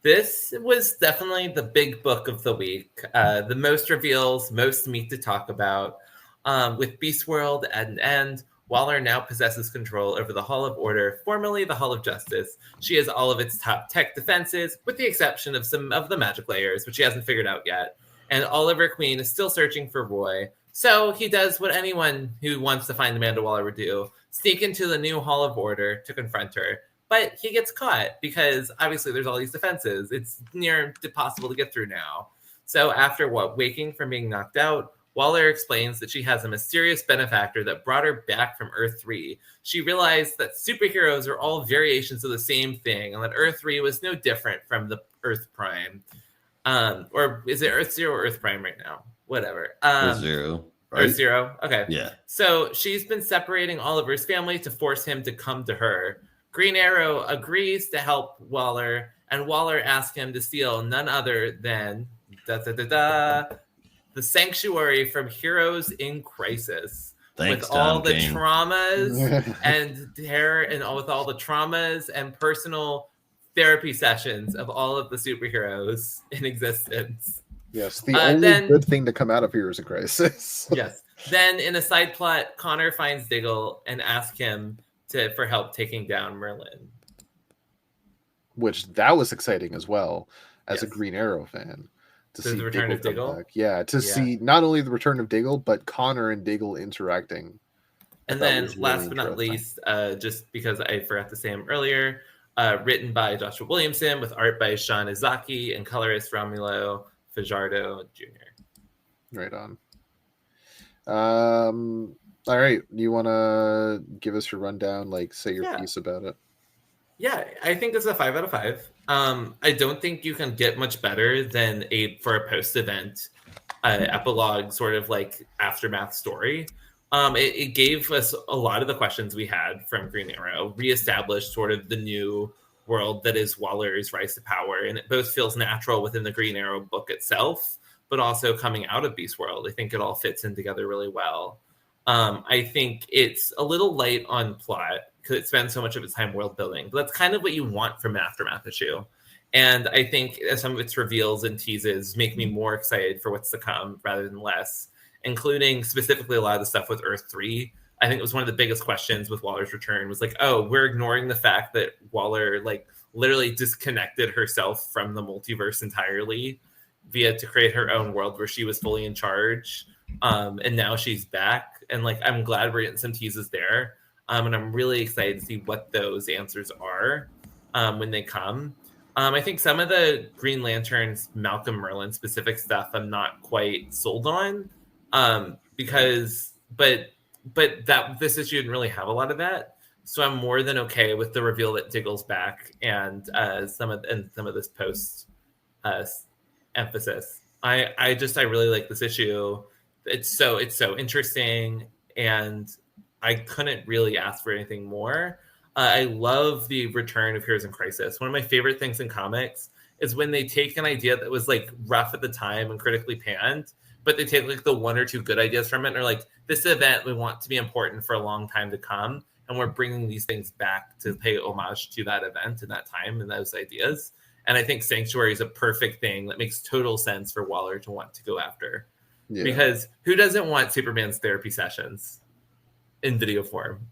This was definitely the big book of the week. The most reveals, most meat to talk about. With Beast World at an end, Waller now possesses control over the Hall of Order, formerly the Hall of Justice. She has all of its top tech defenses, with the exception of some of the magic layers, which she hasn't figured out yet. And Oliver Queen is still searching for Roy. So he does what anyone who wants to find Amanda Waller would do, sneak into the new Hall of Order to confront her. But he gets caught because obviously there's all these defenses. It's near impossible to get through now. So after waking from being knocked out, Waller explains that she has a mysterious benefactor that brought her back from Earth 3. She realized that superheroes are all variations of the same thing, and that Earth 3 was no different from the Earth Prime. Or is it Earth 0 or Earth Prime right now? Whatever. Earth 0. Right? Earth 0? Okay. Yeah. So she's been separating Oliver's family to force him to come to her. Green Arrow agrees to help Waller, and Waller asks him to steal none other than the Sanctuary from Heroes in Crisis. Thanks, with all Tom the King. traumas and terror, and with all the traumas and personal therapy sessions of all of the superheroes in existence. Yes, the only good thing to come out of Heroes in Crisis. Yes. Then in a side plot, Connor finds Diggle and asks him for help taking down Merlin. Which that was exciting as well as a Green Arrow fan. To see the return of Diggle. Yeah, to see not only the return of Diggle, but Connor and Diggle interacting. And then last but not least, just because I forgot to say him earlier, written by Joshua Williamson with art by Sean Izaki and colorist Romulo Fajardo Jr. Right on. All right. You want to give us your rundown, like say your piece about it? Yeah, I think it's a 5 out of 5. I don't think you can get much better than for a post-event epilogue sort of like aftermath story. It gave us a lot of the questions we had from Green Arrow, reestablished sort of the new world that is Waller's rise to power. And it both feels natural within the Green Arrow book itself, but also coming out of Beast World. I think it all fits in together really well. I think it's a little light on plot because it spends so much of its time world building, but that's kind of what you want from an aftermath issue. And I think some of its reveals and teases make me more excited for what's to come rather than less, including specifically a lot of the stuff with Earth 3. I think it was one of the biggest questions with Waller's return was like, oh, we're ignoring the fact that Waller like literally disconnected herself from the multiverse entirely to create her own world where she was fully in charge. And now she's back. And like, I'm glad we're getting some teases there. And I'm really excited to see what those answers are when they come. I think some of the Green Lantern's Malcolm Merlin specific stuff I'm not quite sold on but that this issue didn't really have a lot of that. So I'm more than okay with the reveal that Diggle's back and some of this post emphasis. I really like this issue. It's so interesting, and I couldn't really ask for anything more. I love the return of Heroes in Crisis. One of my favorite things in comics is when they take an idea that was like rough at the time and critically panned, but they take like the one or two good ideas from it and are like, this event we want to be important for a long time to come, and we're bringing these things back to pay homage to that event and that time and those ideas. And I think Sanctuary is a perfect thing that makes total sense for Waller to want to go after. Yeah. Because who doesn't want Superman's therapy sessions in video form?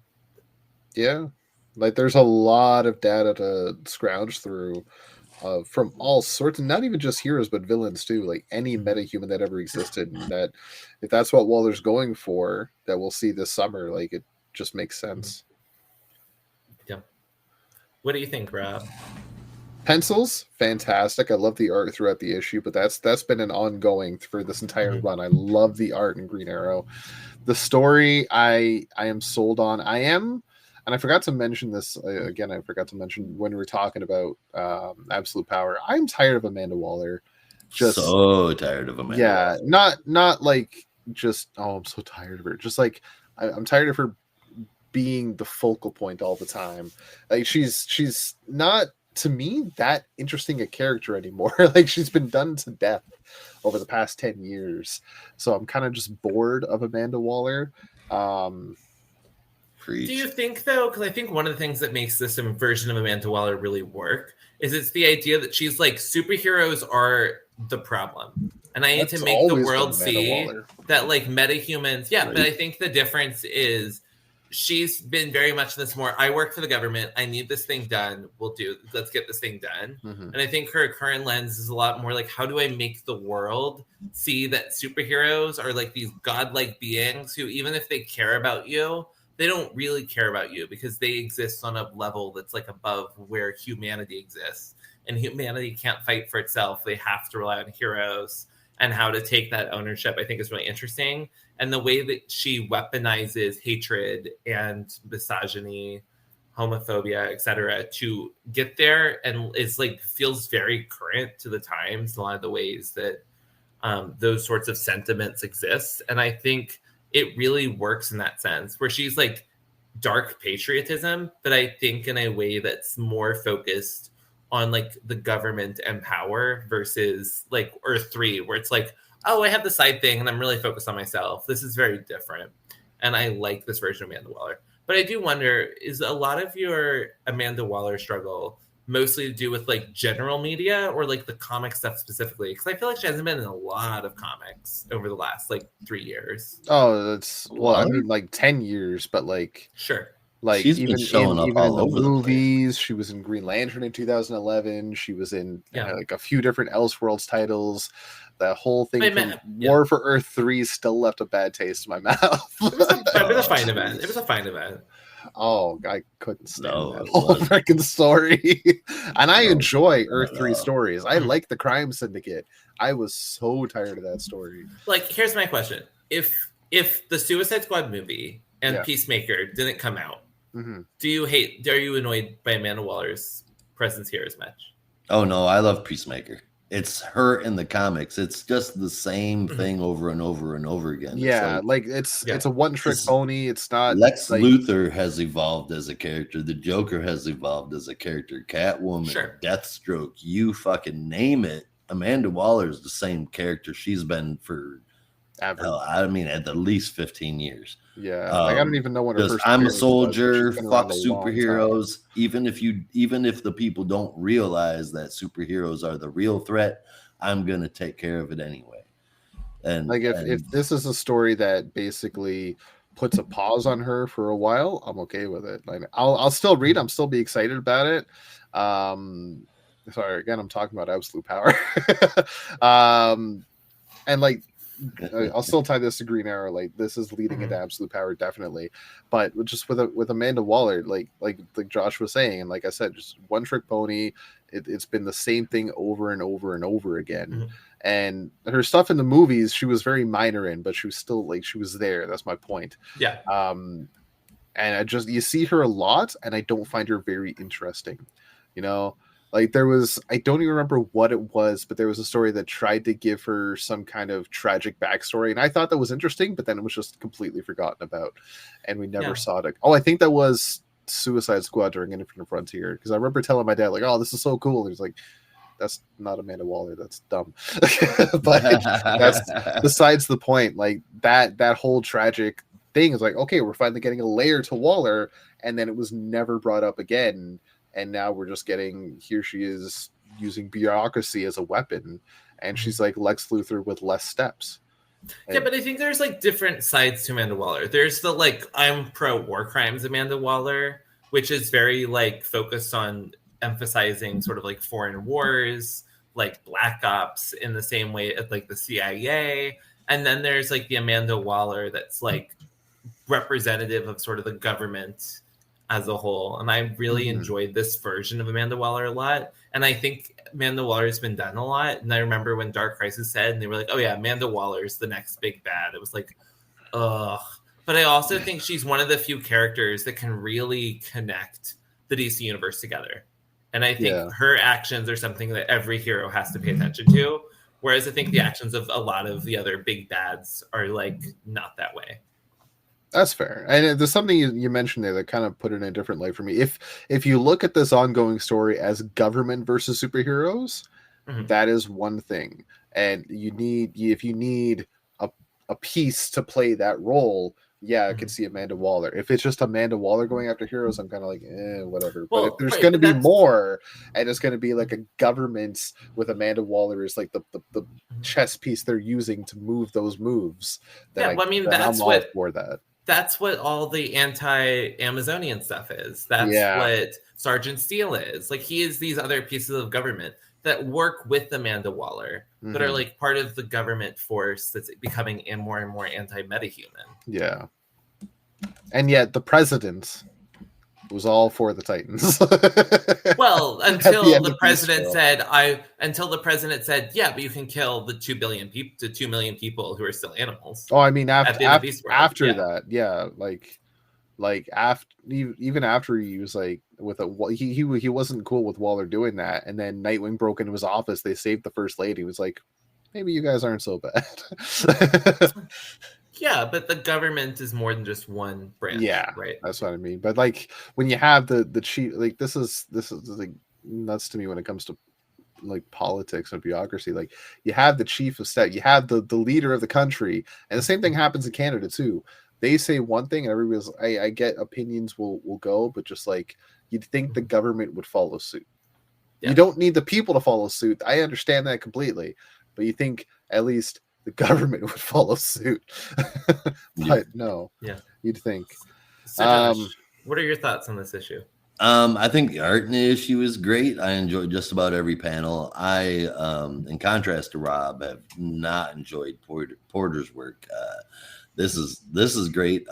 Yeah. Like there's a lot of data to scrounge through from all sorts, and not even just heroes, but villains too. Like any metahuman that ever existed. And that if that's what Waller's going for, that we'll see this summer, like it just makes sense. Yeah. What do you think, Rob? Pencils, fantastic. I love the art throughout the issue, but that's been an ongoing for this entire run. I love the art in Green Arrow. The story, I am sold on. I am and I forgot to mention this again. I forgot to mention when we were talking about Absolute Power. I'm tired of Amanda Waller. Just so tired of Amanda Waller. Not like just I'm so tired of her. Just like I'm tired of her being the focal point all the time. Like she's not, to me, that interesting a character anymore. Like she's been done to death over the past 10 years. So I'm kind of just bored of Amanda Waller. Do you think, though, because I think one of the things that makes this version of Amanda Waller really work is it's the idea that she's like, superheroes are the problem. And I need to make the world see that like metahumans. Yeah, right. But I think the difference is she's been very much this more, I work for the government. I need this thing done. Let's get this thing done. Mm-hmm. And I think her current lens is a lot more like, how do I make the world see that superheroes are like these godlike beings who, even if they care about you, they don't really care about you because they exist on a level that's like above where humanity exists. And humanity can't fight for itself. They have to rely on heroes, and how to take that ownership, I think, is really interesting. And the way that she weaponizes hatred and misogyny, homophobia, etc., to get there, and is like feels very current to the times, a lot of the ways that those sorts of sentiments exist. And I think it really works in that sense, where she's like dark patriotism, but I think in a way that's more focused on like the government and power versus like Earth 3, where it's like, oh, I have the side thing and I'm really focused on myself. This is very different. And I like this version of Amanda Waller. But I do wonder, is a lot of your Amanda Waller struggle mostly to do with like general media or like the comic stuff specifically? Because I feel like she hasn't been in a lot of comics over the last like 3 years. Oh, that's, well, I mean, like 10 years, but like, sure. Like she's even in the movies, she was in Green Lantern in 2011. She was in like a few different Elseworlds titles. The whole thing from War for Earth 3 still left a bad taste in my mouth. It was a fine event. It was a fine event. Oh, I couldn't stand that whole freaking story. And I enjoy Earth 3 stories. I like the Crime Syndicate. I was so tired of that story. Like, here's my question: if the Suicide Squad movie and Peacemaker didn't come out, mm-hmm. Are you annoyed by Amanda Waller's presence here as much? Oh no, I love Peacemaker. It's her in the comics. It's just the same thing over and over and over again. Yeah, it's a one-trick pony. It's not. Lex Luthor has evolved as a character. The Joker has evolved as a character. Catwoman, Deathstroke, you fucking name it. Amanda Waller is the same character she's been for, I mean, at the least 15 years. Yeah, like I don't even know when her first. I'm a soldier. Fuck superheroes. Even if the people don't realize that superheroes are the real threat, I'm gonna take care of it anyway. And like if this is a story that basically puts a pause on her for a while, I'm okay with it. Like I'll still read. I'm still be excited about it. Sorry, again, I'm talking about Absolute Power. And like. I'll still tie this to Green Arrow. Like this is leading into Absolute Power, definitely. But just with Amanda Waller, like Josh was saying, and like I said, just one trick pony. It's been the same thing over and over and over again. Mm-hmm. And her stuff in the movies, she was very minor in, but she was still like she was there. That's my point. Yeah. And you see her a lot, and I don't find her very interesting. You know. Like there was, I don't even remember what it was, but there was a story that tried to give her some kind of tragic backstory. And I thought that was interesting, but then it was just completely forgotten about. And we never saw it. Oh, I think that was Suicide Squad during Infinite Frontier. Because I remember telling my dad, like, oh, this is so cool. He's like, that's not Amanda Waller. That's dumb. But that's besides the point. Like that whole tragic thing is like, okay, we're finally getting a layer to Waller. And then it was never brought up again. And now we're just getting, here she is using bureaucracy as a weapon. And she's like Lex Luthor with less steps. Yeah, but I think there's like different sides to Amanda Waller. There's the like, I'm pro war crimes Amanda Waller, which is very like focused on emphasizing sort of like foreign wars, like black ops in the same way as like the CIA. And then there's like the Amanda Waller that's like representative of sort of the government as a whole. And I really enjoyed this version of Amanda Waller a lot. And I think Amanda Waller has been done a lot. And I remember when Dark Crisis said, and they were like, oh yeah, Amanda Waller's the next big bad. It was like, ugh. But I also think she's one of the few characters that can really connect the DC universe together. And I think her actions are something that every hero has to pay attention to. Whereas I think the actions of a lot of the other big bads are like not that way. That's fair. And there's something you mentioned there that kind of put it in a different light for me. If you look at this ongoing story as government versus superheroes, that is one thing. And if you need a piece to play that role, I could see Amanda Waller. If it's just Amanda Waller going after heroes, I'm kind of like, whatever. Well, but if there's going to be more, and it's going to be like a government with Amanda Waller is like the chess piece they're using to move those moves, then that's I'm all for that. That's what all the anti-Amazonian stuff is. That's what Sergeant Steele is. Like, he is these other pieces of government that work with Amanda Waller, that are like part of the government force that's becoming more and more anti-metahuman. Yeah. And yet the president was all for the Titans. Well, until the president said, yeah, but you can kill the 2 million people who are still animals. Oh, I mean, after that, like after even after he was like he wasn't cool with Waller doing that, and then Nightwing broke into his office. They saved the first lady. He was like, maybe you guys aren't so bad. Yeah, but the government is more than just one branch. Yeah, right. That's what I mean. But like when you have the chief, like this is like nuts to me when it comes to like politics and bureaucracy. Like you have the chief of staff, you have the leader of the country, and the same thing happens in Canada too. They say one thing, and everybody's. I get opinions will go, but just like you'd think the government would follow suit. Yeah. You don't need the people to follow suit. I understand that completely, but you think at least the government would follow suit. But no, you'd think. So Josh, what are your thoughts on this issue? I think the art in the issue is great. I enjoyed just about every panel. I, in contrast to Rob, have not enjoyed Porter's work. This is great.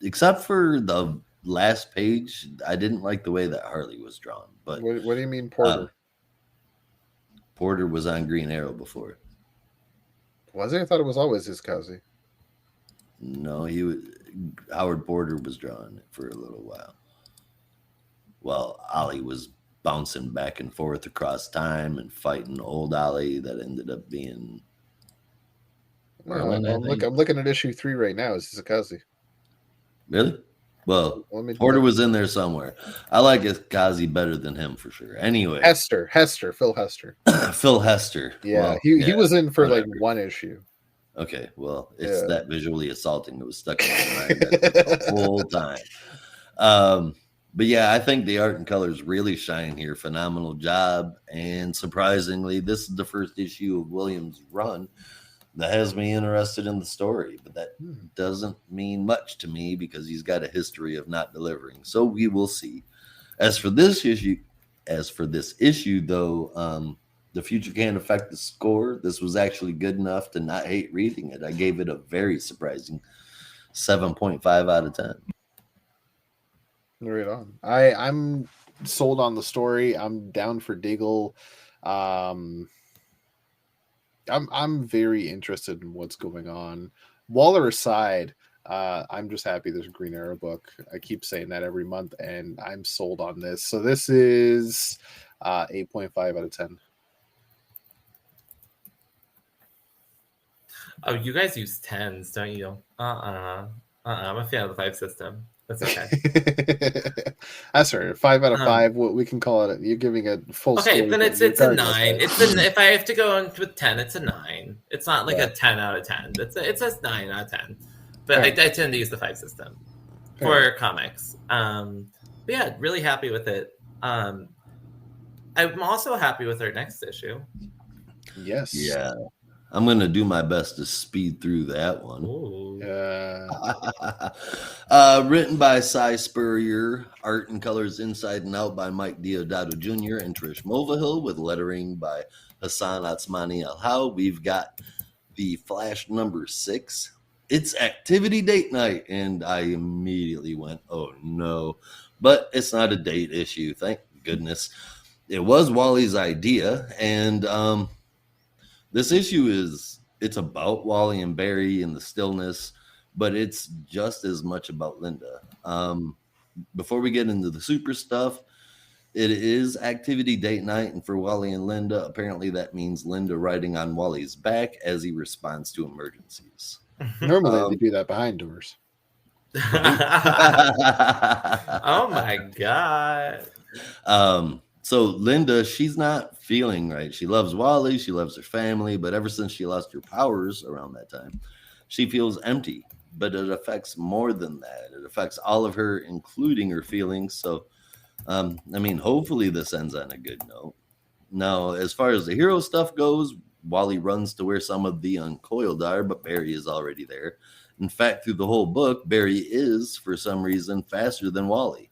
Except for the last page, I didn't like the way that Harley was drawn. But what do you mean, Porter? Porter was on Green Arrow before. Was he? I thought it was always his cousin. No, Howard Porter was drawn for a little while. Well, Ollie was bouncing back and forth across time and fighting old Ollie that ended up being. I'm looking at issue 3 right now. It's Sakazi. Really? Well, Porter was in there somewhere. I like Sakazi better than him for sure. Anyway, Phil Hester. Phil Hester. Yeah, well, he was in for like one issue. Okay, well, it's that visually assaulting that was stuck in my mind the whole time. But yeah, I think the art and colors really shine here. Phenomenal job. And surprisingly, this is the first issue of Williams' run that has me interested in the story. But that doesn't mean much to me because he's got a history of not delivering. So we will see. As for this issue, though, the future can't affect the score. This was actually good enough to not hate reading it. I gave it a very surprising 7.5 out of 10. Right on. I'm sold on the story. I'm down for Diggle. I'm very interested in what's going on. Waller aside, I'm just happy there's a Green Arrow book. I keep saying that every month, and I'm sold on this. So this is 8.5 out of 10. Oh, you guys use 10s, don't you? I'm a fan of the 5 system. That's okay. That's right. 5 out of 5. We can call it. You're giving a full. Okay, then it's a 9. If I have to go in with 10, it's a 9. It's not like a 10 out of 10. It's a 9 out of 10. But I tend to use the 5 system for comics. But yeah, really happy with it. I'm also happy with our next issue. Yes. Yeah. I'm going to do my best to speed through that one. Written by Cy Spurrier, art and colors inside and out by Mike Deodato Jr. and Trish Mulvihill, with lettering by Hassan Atsmani Al-How. We've got the Flash number 6. It's activity date night, and I immediately went, oh no. But it's not a date issue, thank goodness. It was Wally's idea, and this issue it's about Wally and Barry in the stillness, but it's just as much about Linda. Before we get into the super stuff, it is activity date night, and for Wally and Linda, apparently that means Linda riding on Wally's back as he responds to emergencies. Normally they do that behind doors. Oh my god. So Linda, she's not feeling right. She loves Wally, she loves her family, but ever since she lost her powers around that time, she feels empty. But it affects more than that. It affects all of her, including her feelings. So, I mean, hopefully this ends on a good note. Now, as far as the hero stuff goes, Wally runs to where some of the uncoiled are, but Barry is already there. In fact, through the whole book, Barry is, for some reason, faster than Wally.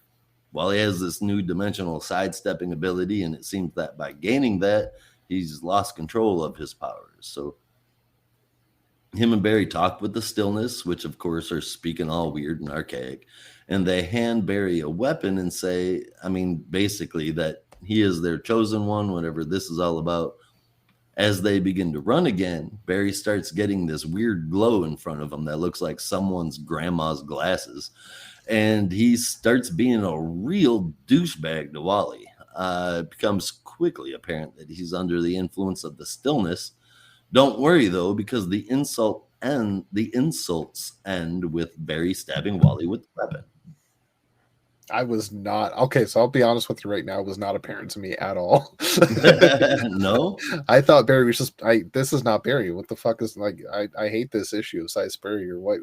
Wally has this new dimensional sidestepping ability, and it seems that by gaining that, he's lost control of his powers. So him and Barry talk with the stillness, which of course are speaking all weird and archaic, and they hand Barry a weapon and say, I mean, basically that he is their chosen one, whatever this is all about. As they begin to run again, Barry starts getting this weird glow in front of him that looks like someone's grandma's glasses. And he starts being a real douchebag to Wally. It becomes quickly apparent that he's under the influence of the stillness. Don't worry, though, because the insults end with Barry stabbing Wally with the weapon. I was not okay, so I'll be honest with you right now. It was not apparent to me at all. No, I thought Barry was just. This is not Barry. What the fuck is like? I hate this issue of Size Barry or what?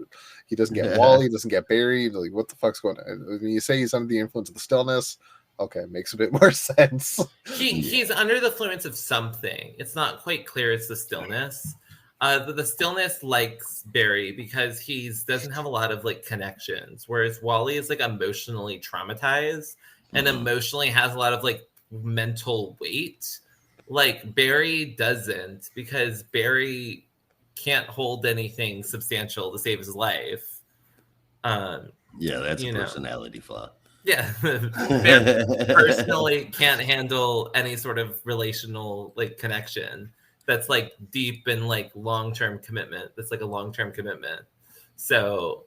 He doesn't get Wally. Doesn't get Barry. Like, what the fuck's going on? When you say he's under the influence of the stillness, okay, makes a bit more sense. He's under the influence of something. It's not quite clear. It's the stillness. The stillness likes Barry because he doesn't have a lot of like connections, whereas Wally is like emotionally traumatized and emotionally has a lot of like mental weight. Like Barry doesn't, because Barry can't hold anything substantial to save his life. Yeah, that's a personality flaw. Yeah, Barry personally can't handle any sort of relational like connection that's like deep and like long-term commitment. That's like a long-term commitment. So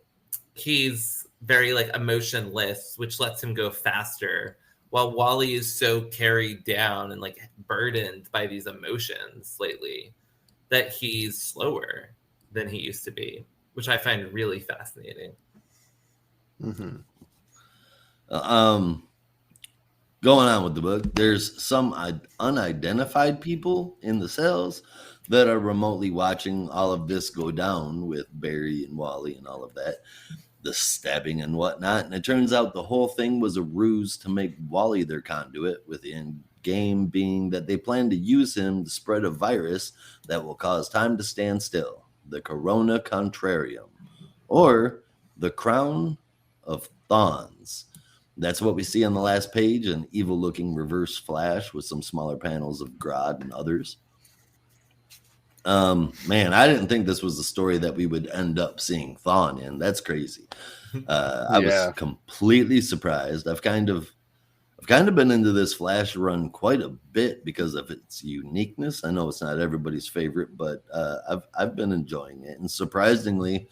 he's very like emotionless, which lets him go faster, while Wally is so carried down and like burdened by these emotions lately that he's slower than he used to be, which I find really fascinating. Mm-hmm. Going on with the book, there's some unidentified people in the cells that are remotely watching all of this go down with Barry and Wally and all of that, the stabbing and whatnot. And it turns out the whole thing was a ruse to make Wally their conduit, with the end game being that they plan to use him to spread a virus that will cause time to stand still, the Corona Contrarium, or the Crown of Thorns. That's what we see on the last page, an evil-looking reverse Flash with some smaller panels of Grodd and others. Man, I didn't think this was the story that we would end up seeing Thawne in. That's crazy. I was completely surprised. I've kind of been into this Flash run quite a bit because of its uniqueness. I know it's not everybody's favorite, but I've been enjoying it. And surprisingly,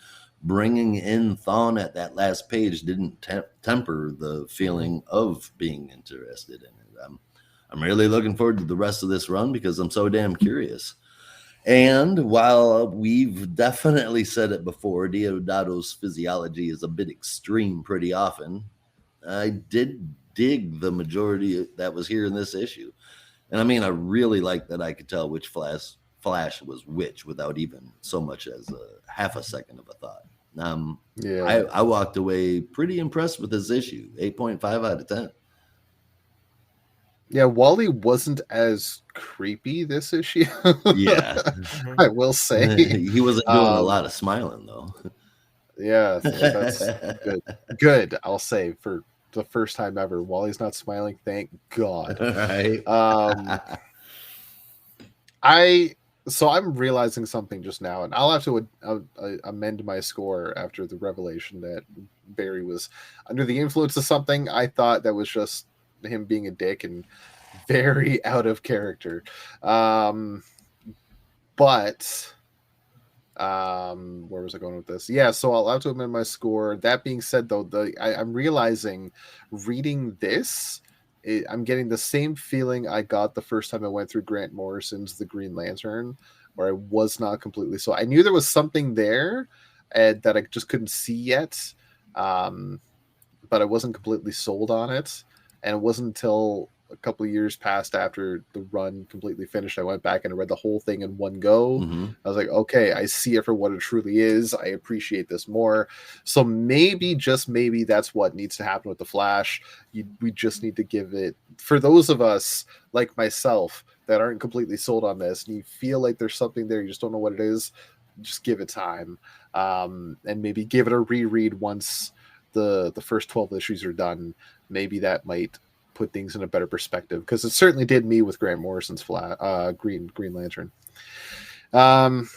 bringing in Thawne at that last page didn't temper the feeling of being interested in it. I'm really looking forward to the rest of this run because I'm so damn curious. And while we've definitely said it before, Deodato's physiology is a bit extreme pretty often, I did dig the majority that was here in this issue. And I mean, I really like that I could tell which Flash was which without even so much as a half a second of a thought. I walked away pretty impressed with this issue. 8.5 out of 10. Yeah, Wally wasn't as creepy this issue. Yeah. I will say. He wasn't doing a lot of smiling, though. Yeah, that's good. Good, I'll say, for the first time ever. Wally's not smiling, thank God. Right. So I'm realizing something just now, and I'll have to amend my score after the revelation that Barry was under the influence of something. I thought that was just him being a dick and very out of character. But Where was I going with this? Yeah, so I'll have to amend my score. That being said, though, I'm realizing reading this, I'm getting the same feeling I got the first time I went through Grant Morrison's The Green Lantern, where I was not completely so. I knew there was something there that I just couldn't see yet, but I wasn't completely sold on it. And it wasn't until a couple of years passed after the run completely finished, I went back and I read the whole thing in one go. Mm-hmm. I was like, okay, I see it for what it truly is. I appreciate this more. So maybe, just maybe, that's what needs to happen with the Flash. We just need to give it, for those of us like myself that aren't completely sold on this, and you feel like there's something there, you just don't know what it is, just give it time, and maybe give it a reread once the first 12 issues are done. Maybe that might put things in a better perspective, because it certainly did me with Grant Morrison's Green Lantern. I'm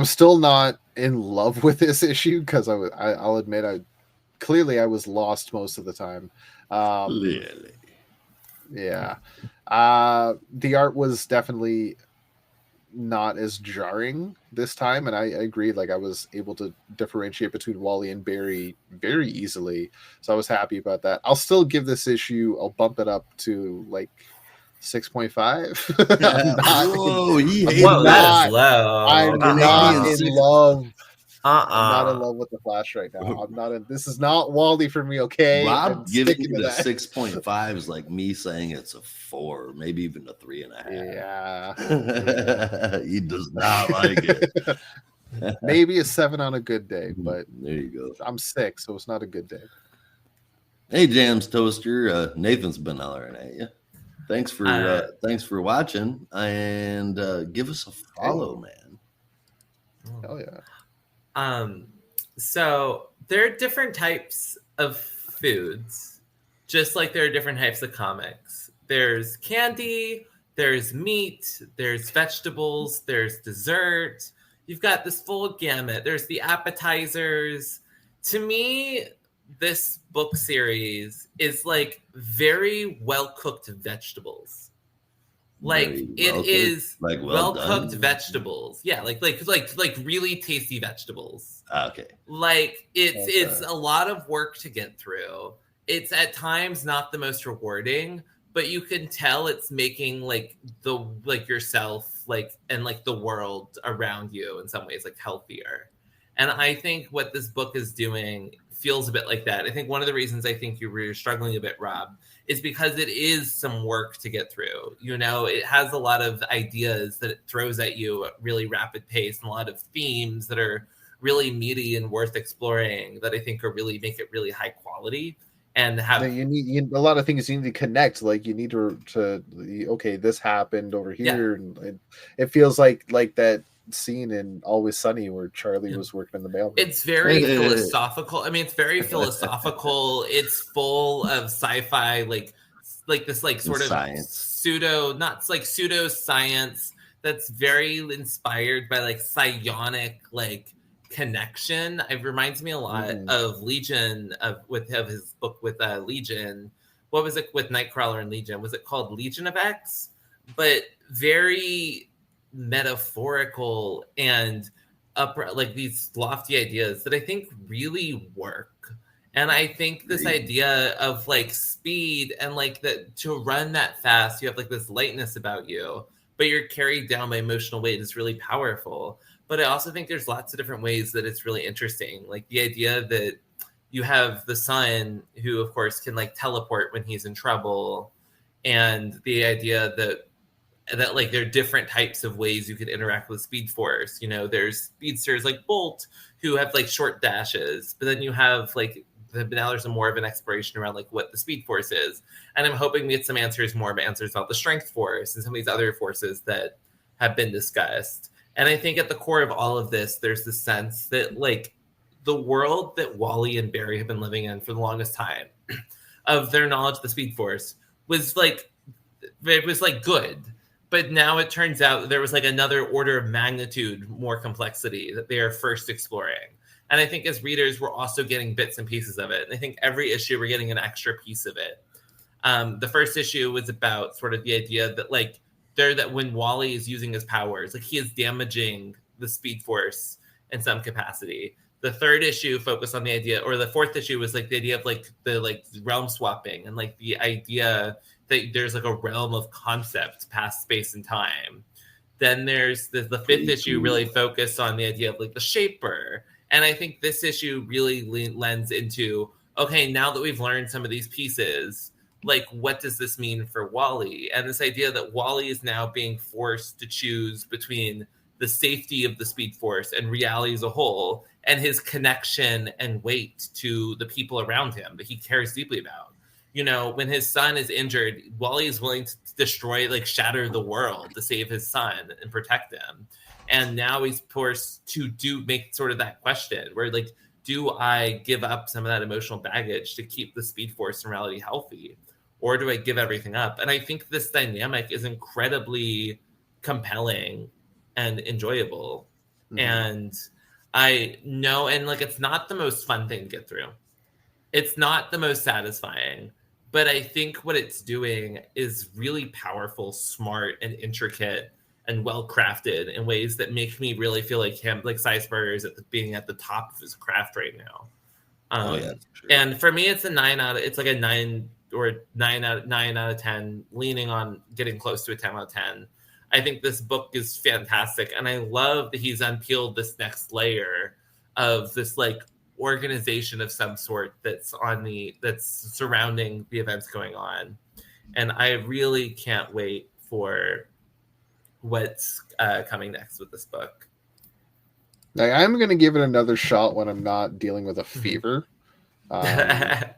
still not in love with this issue, because I'll admit I was lost most of the time. Clearly. Yeah. The art was definitely not as jarring this time, and I agree, like I was able to differentiate between Wally and Barry very easily, so I was happy about that. I'll still give this issue, I'll bump it up to like 6.5. Whoa, he hated Whoa, that is that. low. I'm not in love. I'm not in love with the Flash right now. I'm not in. This is not Wally for me. Okay, Rob and giving sticking it to a that. 6.5 is like me saying it's a 4, maybe even a 3.5. Yeah. He does not like it. Maybe a 7 on a good day, but there you go. I'm 6, so it's not a good day. Hey, Jams Toaster, Nathan's been hollering at you. Thanks for watching, and give us a follow, man. Hell yeah. So there are different types of foods, just like there are different types of comics. There's candy, there's meat, there's vegetables, there's dessert. You've got this full gamut. There's the appetizers. To me, this book series is like very well cooked vegetables. Like it is like well cooked vegetables. Yeah, like really tasty vegetables. Okay. Like it's a lot of work to get through. It's at times not the most rewarding, but you can tell it's making like yourself and the world around you in some ways like healthier. And I think what this book is doing feels a bit like that. I think one of the reasons I think you were struggling a bit, Rob, is because it is some work to get through. You know, it has a lot of ideas that it throws at you at really rapid pace, and a lot of themes that are really meaty and worth exploring that I think are really make it really high quality. And have you need a lot of things you need to connect. Like you need to okay, this happened over here, and it feels like that scene in Always Sunny where Charlie was working in the mail. It's very philosophical. I mean, it's very philosophical. It's full of sci-fi, like this, like sort of pseudo science that's very inspired by like psionic like connection. It reminds me a lot of Legion of his book with Legion. What was it with Nightcrawler and Legion? Was it called Legion of X? But very metaphorical and like these lofty ideas that I think really work. And I think this idea of like speed and like that to run that fast, you have like this lightness about you, but you're carried down by emotional weight is really powerful. But I also think there's lots of different ways that it's really interesting. Like the idea that you have the son who of course can like teleport when he's in trouble, and the idea that like there are different types of ways you could interact with Speed Force. You know, there's speedsters like Bolt who have like short dashes, but then you have like now there's more of an exploration around like what the Speed Force is. And I'm hoping we get some more answers about the Strength Force and some of these other forces that have been discussed. And I think at the core of all of this, there's the sense that like the world that Wally and Barry have been living in for the longest time of their knowledge of the Speed Force was like, it was like good. But now it turns out there was like another order of magnitude, more complexity that they are first exploring. And I think as readers, we're also getting bits and pieces of it. And I think every issue, we're getting an extra piece of it. The first issue was about sort of the idea that like that when Wally is using his powers, like he is damaging the Speed Force in some capacity. The third issue focused on the idea, or the fourth issue was like the idea of like the like realm swapping and like the idea that there's like a realm of concept past space and time. Then there's the fifth issue really focused on the idea of like the Shaper. And I think this issue really lends into, okay, now that we've learned some of these pieces, like what does this mean for Wally? And this idea that Wally is now being forced to choose between the safety of the Speed Force and reality as a whole, and his connection and weight to the people around him that he cares deeply about. You know, when his son is injured, Wally is willing to destroy, like shatter the world to save his son and protect him. And now he's forced to make sort of that question where like, do I give up some of that emotional baggage to keep the Speed Force and reality healthy? Or do I give everything up? And I think this dynamic is incredibly compelling and enjoyable. Mm-hmm. And I know, and like, it's not the most fun thing to get through. It's not the most satisfying, but I think what it's doing is really powerful, smart, and intricate and well-crafted in ways that make me really feel like him, like Cy Spurrier is being at the top of his craft right now. Sure. And for me, it's a 9 out of 10, leaning on getting close to a 10 out of 10. I think this book is fantastic, and I love that he's unpeeled this next layer of this like organization of some sort that's surrounding the events going on, and I really can't wait for what's coming next with this book. I'm going to give it another shot when I'm not dealing with a fever.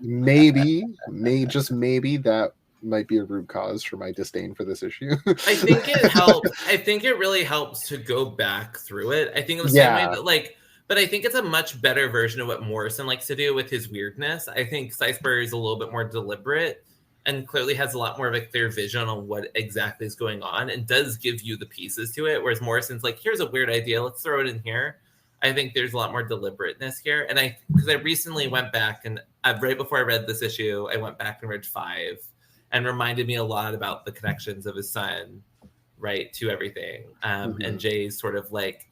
Maybe that might be a root cause for my disdain for this issue. I think it helps. I think it really helps to go back through it. I think in the same way that like, but I think it's a much better version of what Morrison likes to do with his weirdness. I think Cy Spurrier is a little bit more deliberate and clearly has a lot more of a clear vision on what exactly is going on and does give you the pieces to it. Whereas Morrison's like, here's a weird idea, let's throw it in here. I think there's a lot more deliberateness here. And because I recently went back and right before I read this issue, I went back and read 5 and reminded me a lot about the connections of his son, right, to everything. And Jay's sort of like,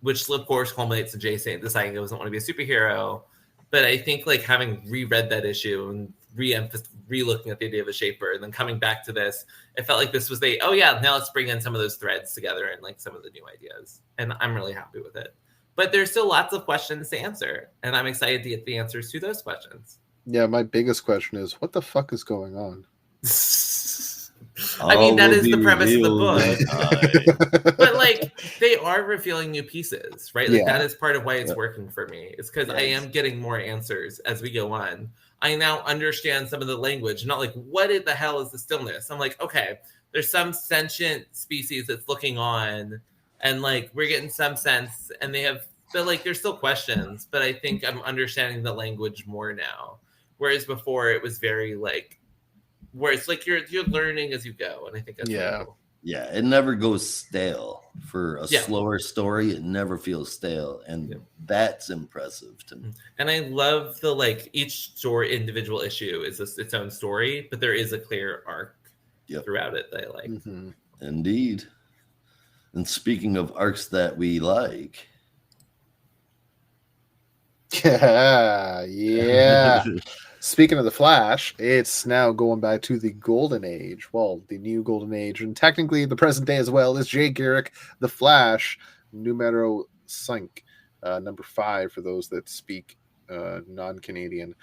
which of course culminates to Jay deciding he doesn't want to be a superhero. But I think like having reread that issue and re-looking at the idea of a Shaper and then coming back to this, it felt like this was now let's bring in some of those threads together and like some of the new ideas. And I'm really happy with it. But there's still lots of questions to answer. And I'm excited to get the answers to those questions. Yeah, my biggest question is, what the fuck is going on? I mean, that is the premise of the book. But like, they are revealing new pieces, right? Like that is part of why it's working for me. It's because I am getting more answers as we go on. I now understand some of the language, not like, what the hell is the stillness? I'm like, okay, there's some sentient species that's looking on, and like we're getting some sense, and but like there's still questions, but I think I'm understanding the language more now. Whereas before it was very like, where it's like you're learning as you go, and I think that's really cool. Yeah, it never goes stale. For a slower story, it never feels stale, and that's impressive to me. And I love the like each story, individual issue is its own story, but there is a clear arc throughout it that I like. Mm-hmm. Indeed. And speaking of arcs that we like, yeah. Speaking of the Flash, it's now going back to the Golden Age. Well, the new Golden Age, and technically the present day as well, is J. Garrick The Flash, numero 5, number 5 for those that speak non-Canadian.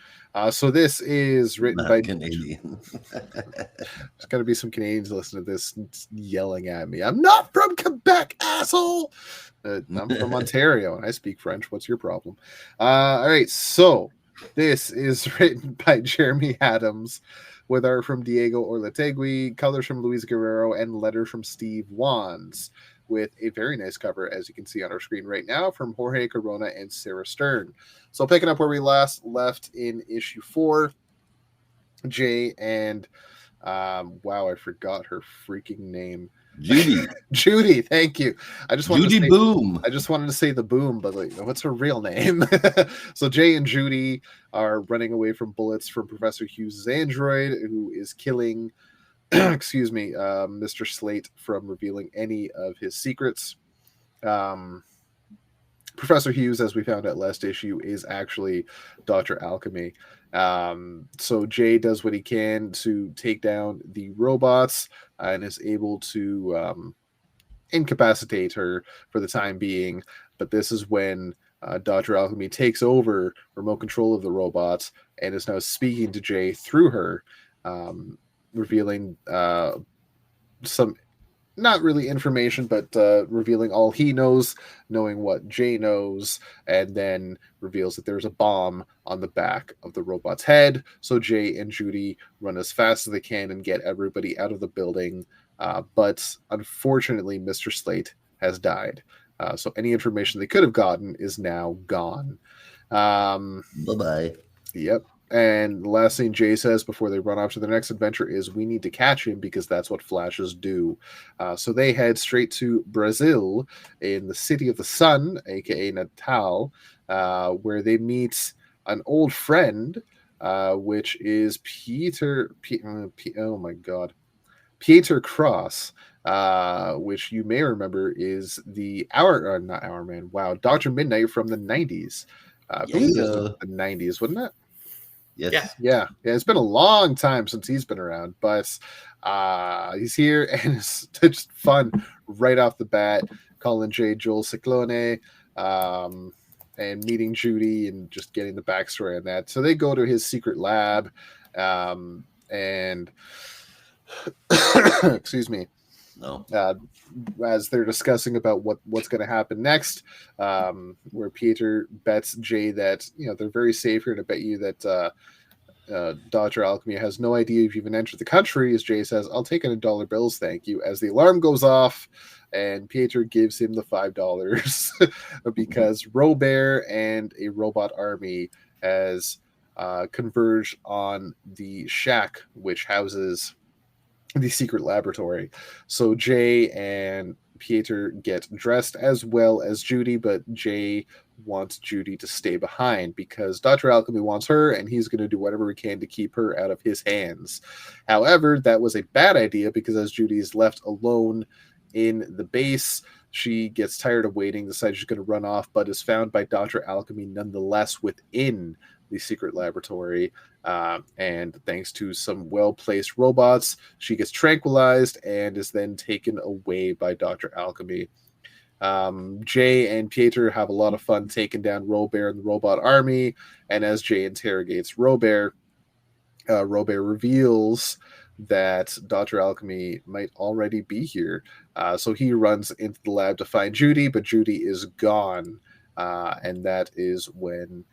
So this is written by Canadian. There's got to be some Canadians listening to this yelling at me. I'm not from Quebec, asshole. I'm from Ontario and I speak French. What's your problem? All right, so this is written by Jeremy Adams, with art from Diego Orlategui, colors from Luis Guerrero, and letters from Steve Wands, with a very nice cover, as you can see on our screen right now, from Jorge Corona and Sarah Stern. So picking up where we last left in issue 4, Jay and wow, I forgot her freaking name. Judy, thank you. I just wanted Judy Boom. I just wanted to say the Boom, but like, what's her real name? So Jay and Judy are running away from bullets from Professor Hughes' android, who is killing Mr. Slate from revealing any of his secrets. Professor Hughes, as we found out last issue, is actually Dr. Alchemy. So Jay does what he can to take down the robots and is able to incapacitate her for the time being. But this is when Dr. Alchemy takes over remote control of the robots and is now speaking to Jay through her, revealing some not really information, but revealing all he knows, knowing what Jay knows, and then reveals that there's a bomb on the back of the robot's head. So Jay and Judy run as fast as they can and get everybody out of the building. But unfortunately, Mr. Slate has died. So any information they could have gotten is now gone. Bye-bye. Yep. And the last thing Jay says before they run off to the next adventure is, we need to catch him because that's what Flashes do. So they head straight to Brazil in the City of the Sun, aka Natal, where they meet an old friend, which is Peter Cross, which you may remember is the Dr. Midnight from the 90s. I believe it was the 90s, wasn't it? Yes. Yeah. It's been a long time since he's been around, but he's here, and it's just fun right off the bat, calling Jay Joel Ciclone, and meeting Judy and just getting the backstory on that. So they go to his secret lab, and excuse me. No. As they're discussing about what's going to happen next, where Peter bets Jay that they're very safe here, to bet you that Dr. Alchemy has no idea if you've even entered the country. As Jay says, "I'll take $100 bills, thank you." As the alarm goes off, and Peter gives him the $5 because Robert and a robot army has converged on the shack which houses the secret laboratory. So Jay and Peter get dressed, as well as Judy, but Jay wants Judy to stay behind because Dr. Alchemy wants her, and he's going to do whatever he can to keep her out of his hands. However, that was a bad idea because as Judy is left alone in the base, she gets tired of waiting, decides she's going to run off, but is found by Dr. Alchemy nonetheless within the secret laboratory. And thanks to some well-placed robots, she gets tranquilized and is then taken away by Dr. Alchemy. Jay and Peter have a lot of fun taking down Robert and the robot army, and as Jay interrogates Robert, Robert reveals that Dr. Alchemy might already be here. So he runs into the lab to find Judy, but Judy is gone. And that is when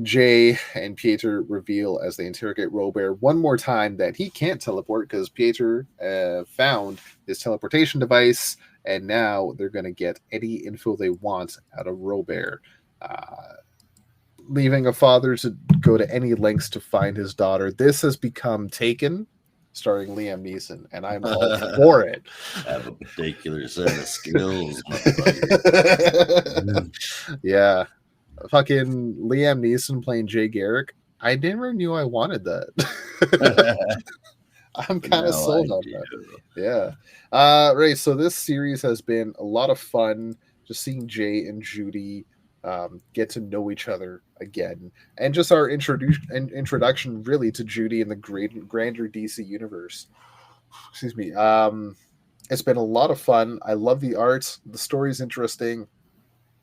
Jay and Peter reveal, as they interrogate Robert one more time, that he can't teleport because Peter found his teleportation device, and now they're going to get any info they want out of Robert. Leaving a father to go to any lengths to find his daughter. This has become Taken, starring Liam Neeson, and I'm all for it. I have a particular set of skills. Yeah. Fucking Liam Neeson playing Jay Garrick. I never knew I wanted that. I'm kind of sold on that. Yeah. Right. So this series has been a lot of fun, just seeing Jay and Judy get to know each other again, and just our introduction really to Judy in the grander DC universe. Excuse me. It's been a lot of fun. I love the art. The story's interesting.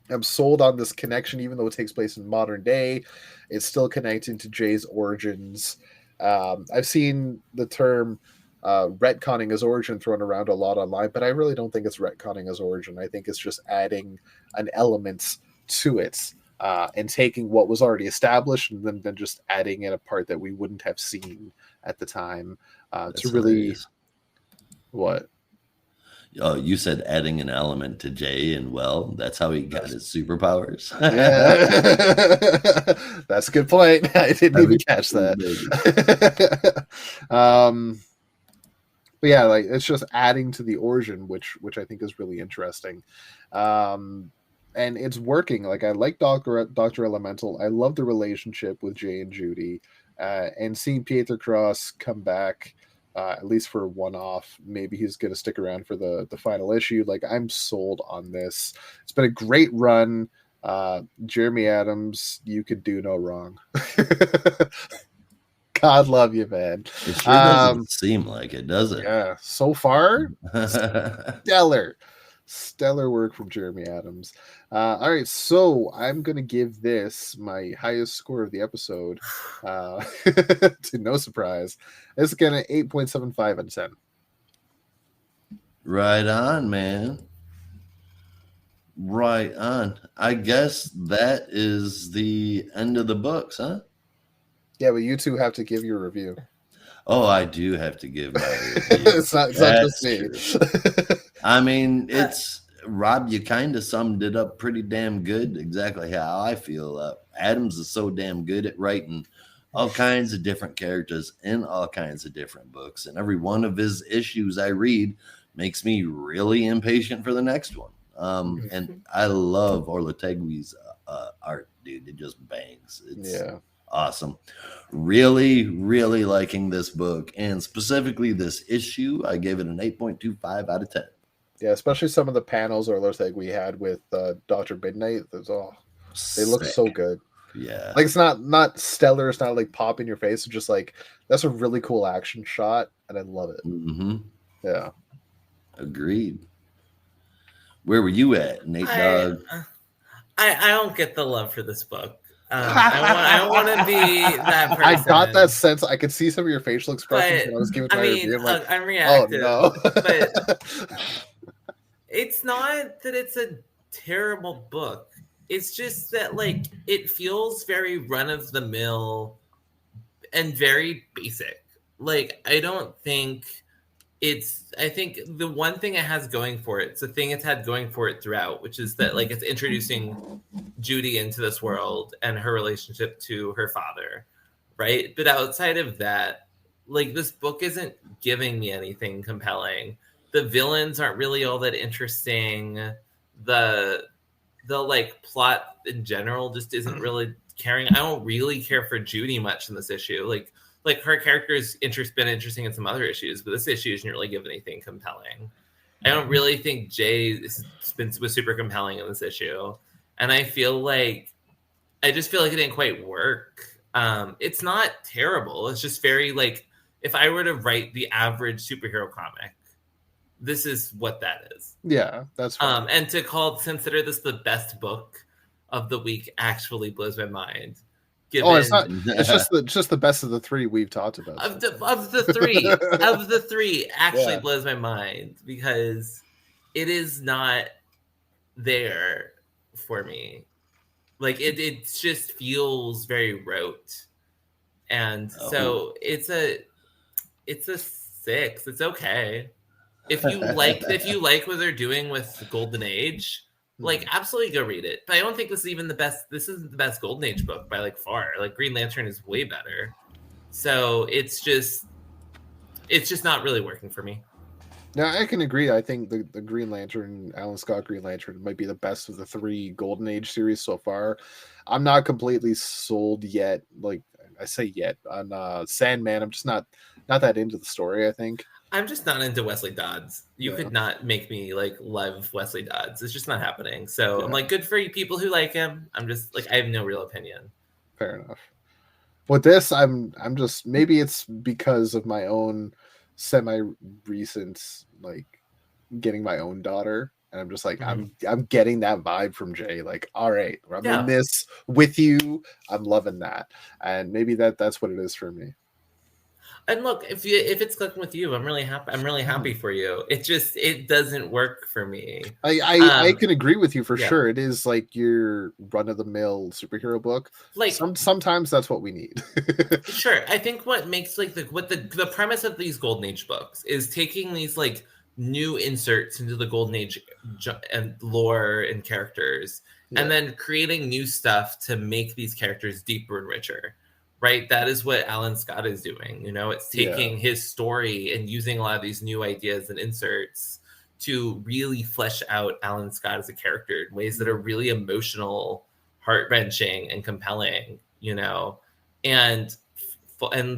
I'm sold on this connection, even though it takes place in modern day. It's still connecting to Jay's origins. I've seen the term retconning his origin thrown around a lot online, but I really don't think it's retconning his origin. I think it's just adding an element to it, and taking what was already established and then just adding in a part that we wouldn't have seen at the time. To really hilarious. What? Oh, you said adding an element to Jay, and well, that's how he got his superpowers. Yeah. That's a good point. I didn't even catch that. But yeah, like it's just adding to the origin, which I think is really interesting. And it's working. Like I like Dr. Elemental. I love the relationship with Jay and Judy. And seeing Peter Cross come back, at least for a one-off, maybe he's going to stick around for the final issue. Like I'm sold on this. It's been a great run. Jeremy Adams, you could do no wrong. God love you, man. It sure doesn't seem like it, does it? Yeah, so far, stellar work from Jeremy Adams. All right, so I'm gonna give this my highest score of the episode. To no surprise, it's gonna 8.75 out of 10. Right on, man. Right on. I guess that is the end of the books, huh? Yeah, but you two have to give your review. Oh, I do have to give my review. It's not just me. I mean, it's Rob, you kind of summed it up pretty damn good, exactly how I feel. Adams is so damn good at writing all kinds of different characters in all kinds of different books, and every one of his issues I read makes me really impatient for the next one. And I love Orla Tegwe's art, dude. It just bangs. It's awesome. Really, really liking this book, and specifically this issue. I gave it an 8.25 out of 10. Yeah, especially some of the panels Orla Tegwe had with Dr. Midnight. They look so good. Yeah, like it's not stellar. It's not like pop in your face. It's just like that's a really cool action shot, and I love it. Mm-hmm. Yeah, agreed. Where were you at, Nate Dogg? I don't get the love for this book. I don't want to be that person. I got that sense. I could see some of your facial expressions when I was giving my review. I'm like, I'm reactive. Oh no! But it's not that it's a terrible book. It's just that like it feels very run of the mill and very basic. Like I don't think I think the one thing it has going for it, it's the thing it's had going for it throughout, which is that like it's introducing Judy into this world and her relationship to her father, right? But outside of that, like this book isn't giving me anything compelling. The villains aren't really all that interesting. The like plot in general just isn't really caring. I don't really care for Judy much in this issue. Like her character's been interesting in some other issues, but this issue isn't really giving anything compelling. I don't really think Jay was super compelling in this issue, and I just feel like it didn't quite work. It's not terrible. It's just very like if I were to write the average superhero comic, this is what that is. Yeah, that's fine. And to consider this the best book of the week actually blows my mind. It's not. It's just the best of the three we've talked about. Of the three, actually blows my mind because it is not there for me. Like it just feels very rote, and so it's a 6. It's okay if you like what they're doing with Golden Age. Like absolutely go read it. But I don't think this is even the best. This isn't the best Golden Age book by like far. Like Green Lantern is way better. So it's just not really working for me. Yeah, I can agree. I think the Green Lantern, Alan Scott Green Lantern, might be the best of the 3 Golden Age series so far. I'm not completely sold yet. Like I say yet on Sandman. I'm just not that into the story, I think. I'm just not into Wesley Dodds. You could not make me like love Wesley Dodds. It's just not happening. So I'm like, good for you people who like him. I'm just like, I have no real opinion. Fair enough. With this, I'm just, maybe it's because of my own semi-recent like getting my own daughter, and I'm just like, I'm getting that vibe from Jay. Like, all right, I'm in this with you. I'm loving that, and maybe that's what it is for me. And look, if it's clicking with you, I'm really happy. I'm really happy for you. It doesn't work for me. I can agree with you for sure. It is like your run of the mill superhero book. Like sometimes that's what we need. Sure, I think what makes like the premise of these Golden Age books is taking these like new inserts into the Golden Age and lore and characters, and then creating new stuff to make these characters deeper and richer. Right, that is what Alan Scott is doing. You know, it's taking his story and using a lot of these new ideas and inserts to really flesh out Alan Scott as a character in ways that are really emotional, heart-wrenching, and compelling. You know, and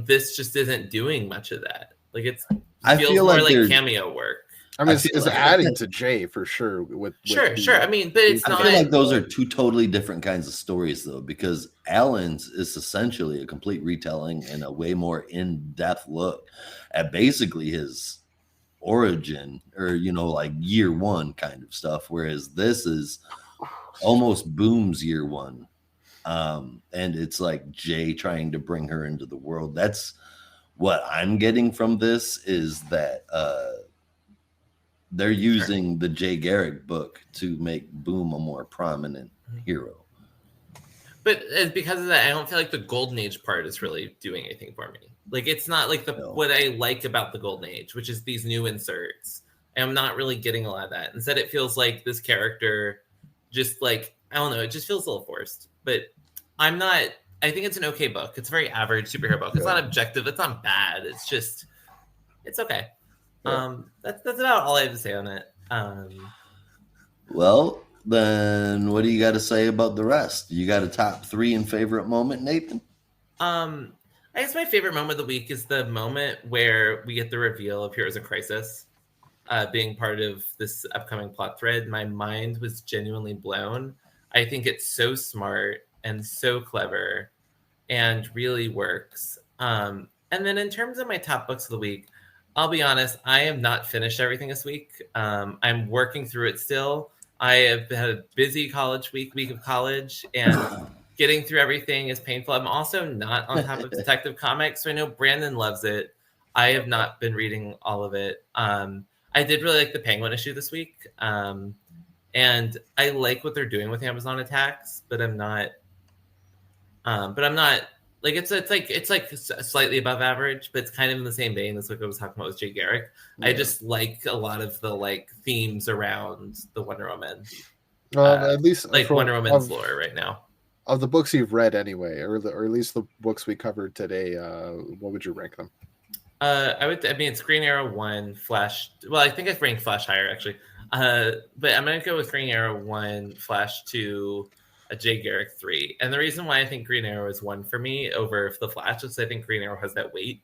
this just isn't doing much of that. Like I feel more like cameo work. I mean, I feel it's like adding to Jay for sure. With Sure. the, I mean, but it's I not. feel like those are two totally different kinds of stories, though, because Alan's is essentially a complete retelling and a way more in-depth look at basically his origin, or like year one kind of stuff, whereas this is almost Boom's year one. And it's like Jay trying to bring her into the world. That's what I'm getting from this, is that they're using the Jay Garrick book to make Boom a more prominent hero. But because of that, I don't feel like the Golden Age part is really doing anything for me. Like, it's not like what I like about the Golden Age, which is these new inserts. I'm not really getting a lot of that. Instead, it feels like this character just like, I don't know, it just feels a little forced. But I think it's an okay book. It's a very average superhero book. It's not objective. It's not bad. It's just, it's okay. Yeah. That's about all I have to say on it. Well, then what do you got to say about the rest? You got a top 3 and favorite moment, Nathan? I guess my favorite moment of the week is the moment where we get the reveal of Heroes in Crisis being part of this upcoming plot thread. My mind was genuinely blown. I think it's so smart and so clever and really works. And then in terms of my top books of the week, I'll be honest, I have not finished everything this week. I'm working through it still. I have had a busy college week of college, and getting through everything is painful. I'm also not on top of Detective Comics, so I know Brandon loves it. I have not been reading all of it. I did really like the Penguin issue this week, and I like what they're doing with Amazon Attacks, but I'm not like it's like slightly above average, but it's kind of in the same vein as like I was talking about with Jay Garrick. Yeah. I just like a lot of the like themes around the Wonder Woman. At least like Wonder Woman's lore right now. Of the books you've read anyway, or at least the books we covered today, what would you rank them? It's Green Arrow 1, Flash. Well, I think I've ranked Flash higher actually. But I'm gonna go with Green Arrow 1, Flash 2, a Jay Garrick 3. And the reason why I think Green Arrow is 1 for me over the Flash is I think Green Arrow has that weight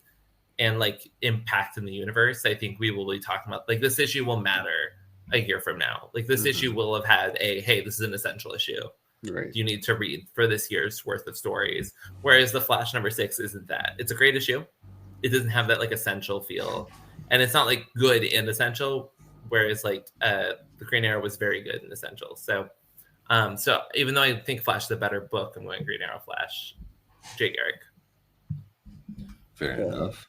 and like impact in the universe. I think we will be talking about like this issue will matter a year from now. Like this issue will have had hey, this is an essential issue. Right. You need to read for this year's worth of stories. Whereas the Flash number 6 isn't that. It's a great issue. It doesn't have that like essential feel. And it's not like good and essential. Whereas like the Green Arrow was very good and essential. So even though I think Flash is a better book, I'm going Green Arrow, Flash, Jay Garrick. Fair enough.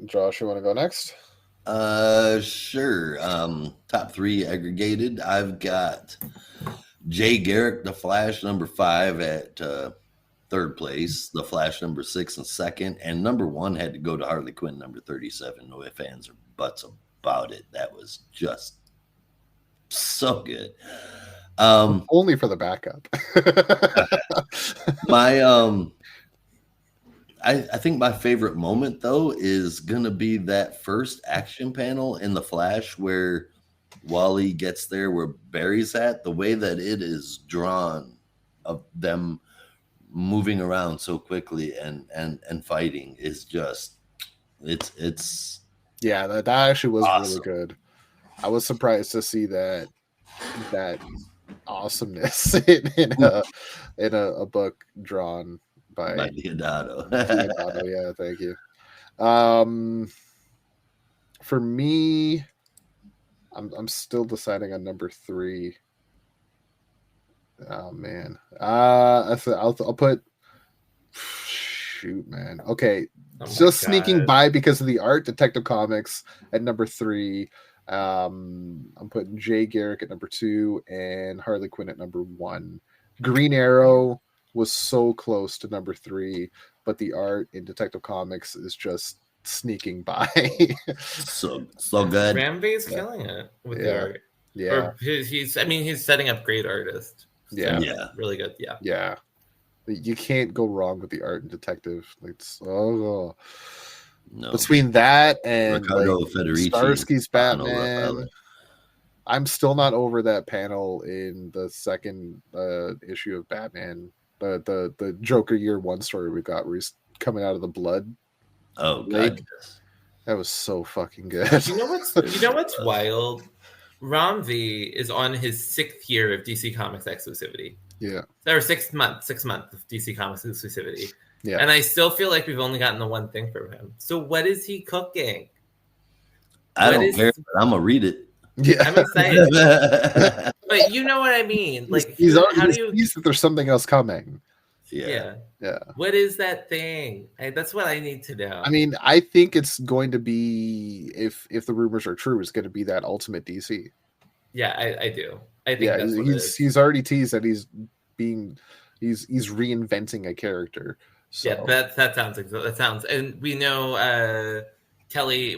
Josh, you want to go next? Sure. Top 3 aggregated. I've got Jay Garrick, The Flash, number 5 at 3rd place. The Flash, number 6 and 2nd. And number 1 had to go to Harley Quinn, number 37. No ifs, ands, or buts about it. That was just so good. Only for the backup. I think my favorite moment though is gonna be that first action panel in the Flash where Wally gets there where Barry's at. The way that it is drawn of them moving around so quickly and fighting is just it's yeah, that actually was awesome. Really good. I was surprised to see that awesomeness in a book drawn by Deodato. Yeah, thank you. For me, I'm still deciding on number 3. Oh man, I'll put. Shoot, man. Okay, just sneaking by because of the art. Detective Comics at number 3. I'm putting Jay Garrick at number 2 and Harley Quinn at number 1. Green Arrow was so close to number 3, but the art in Detective Comics is just sneaking by. so good. Rambay's killing it with the art. Yeah, or he's setting up great artists. Yeah, really good. Yeah. You can't go wrong with the art in Detective. It's no. Between that and Starsky's Batman, I'm still not over that panel in the 2nd issue of Batman, the Joker year 1 story we got where he's coming out of the blood. Oh god, That was so fucking good. You know what's wild? Ram V is on his 6th year of DC Comics exclusivity. Yeah. Or 6 month of DC Comics exclusivity. Yeah. And I still feel like we've only gotten the one thing from him. So what is he cooking? I don't care, but I'm gonna read it. Yeah. I'm excited. But you know what I mean? Like, he's how do you that there's something else coming? Yeah. Yeah. What is that thing? That's what I need to know. I mean, I think it's going to be, if the rumors are true, it's going to be that Ultimate DC. Yeah, I do. I think that's he's already teased that he's reinventing a character. So. Yeah, that sounds, and we know Kelly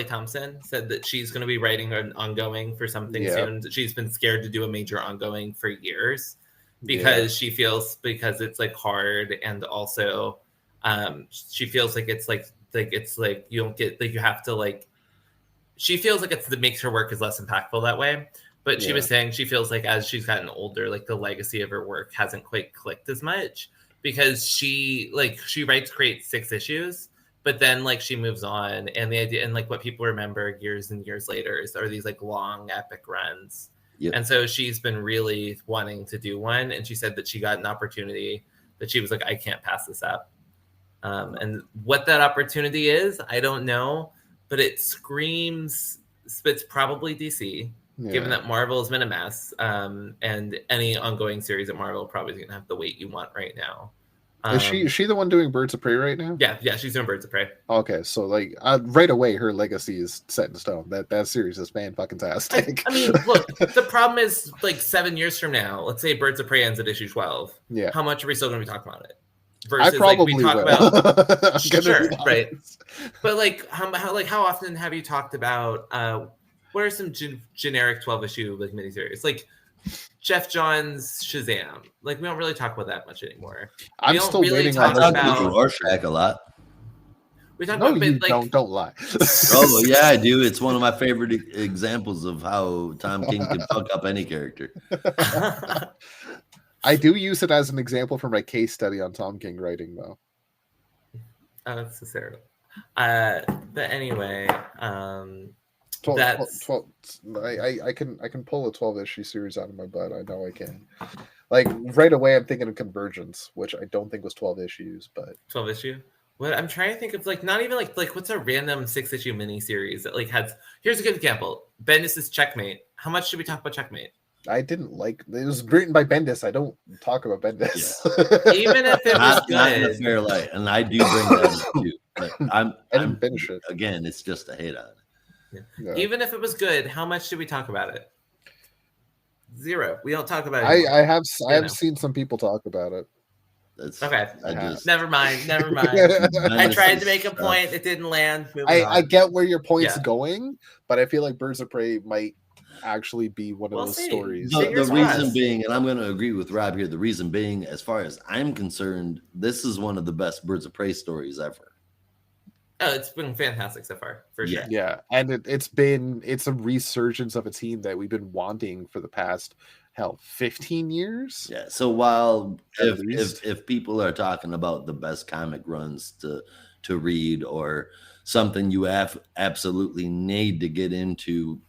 Thompson said that she's going to be writing an ongoing for something soon. She's been scared to do a major ongoing for years because she feels, because it's like hard, and also she feels like it's like you don't get, like, you have to, like, she feels like it makes her work is less impactful that way. But she was saying she feels like as she's gotten older, like the legacy of her work hasn't quite clicked as much, because she creates 6 issues, but then like she moves on, and the idea, and like what people remember years and years later are these like long epic runs. Yep. And so she's been really wanting to do one, and she said that she got an opportunity that she was like, I can't pass this up. And what that opportunity is, I don't know, but it screams, it's probably DC. Yeah. Given that Marvel has been a mess, and any ongoing series at Marvel probably is going to have the weight you want right now. Is she the one doing Birds of Prey right now? Yeah, she's doing Birds of Prey. Okay, so like right away, her legacy is set in stone. That series is fan-fucking-tastic. I mean, look, the problem is, like, 7 years from now, let's say Birds of Prey ends at issue 12. Yeah, how much are we still going to be talking about it? Versus, I probably like, we talk will. about sure, right? But like, how often have you talked about? What are some generic 12-issue like miniseries? Like Jeff Johns' Shazam. Like, we don't really talk about that much anymore. I'm still waiting on Rorschach a lot. We talk about, you like, don't lie. Oh yeah, I do. It's one of my favorite examples of how Tom King can fuck up any character. I do use it as an example for my case study on Tom King writing, though. Oh, that's hysterical. But anyway, 12, I can pull a 12-issue series out of my butt. I know I can. Like, right away, I'm thinking of Convergence, which I don't think was 12 issues, but 12 issue. What I'm trying to think of, like, not even like what's a random 6-issue miniseries that like has. Here's a good example: Bendis' Checkmate. How much should we talk about Checkmate? I didn't like. It was written by Bendis. I don't talk about Bendis. Yeah. Even if it was good, not in a fair light, and I do bring that up too. But I didn't finish it. Again, it's just a hate on it. Yeah. Even if it was good, how much should we talk about it? 0. We don't talk about it. I have seen some people talk about it. Okay. Never mind. I tried to make a point. It didn't land. I get where your point's going, but I feel like Birds of Prey might actually be one of those stories. The reason being, and I'm going to agree with Rob here, the reason being, as far as I'm concerned, this is one of the best Birds of Prey stories ever. Oh, it's been fantastic so far, for sure. Yeah, and it's a resurgence of a team that we've been wanting for the past 15 years. Yeah. So while if people are talking about the best comic runs to read, or something you absolutely need to get into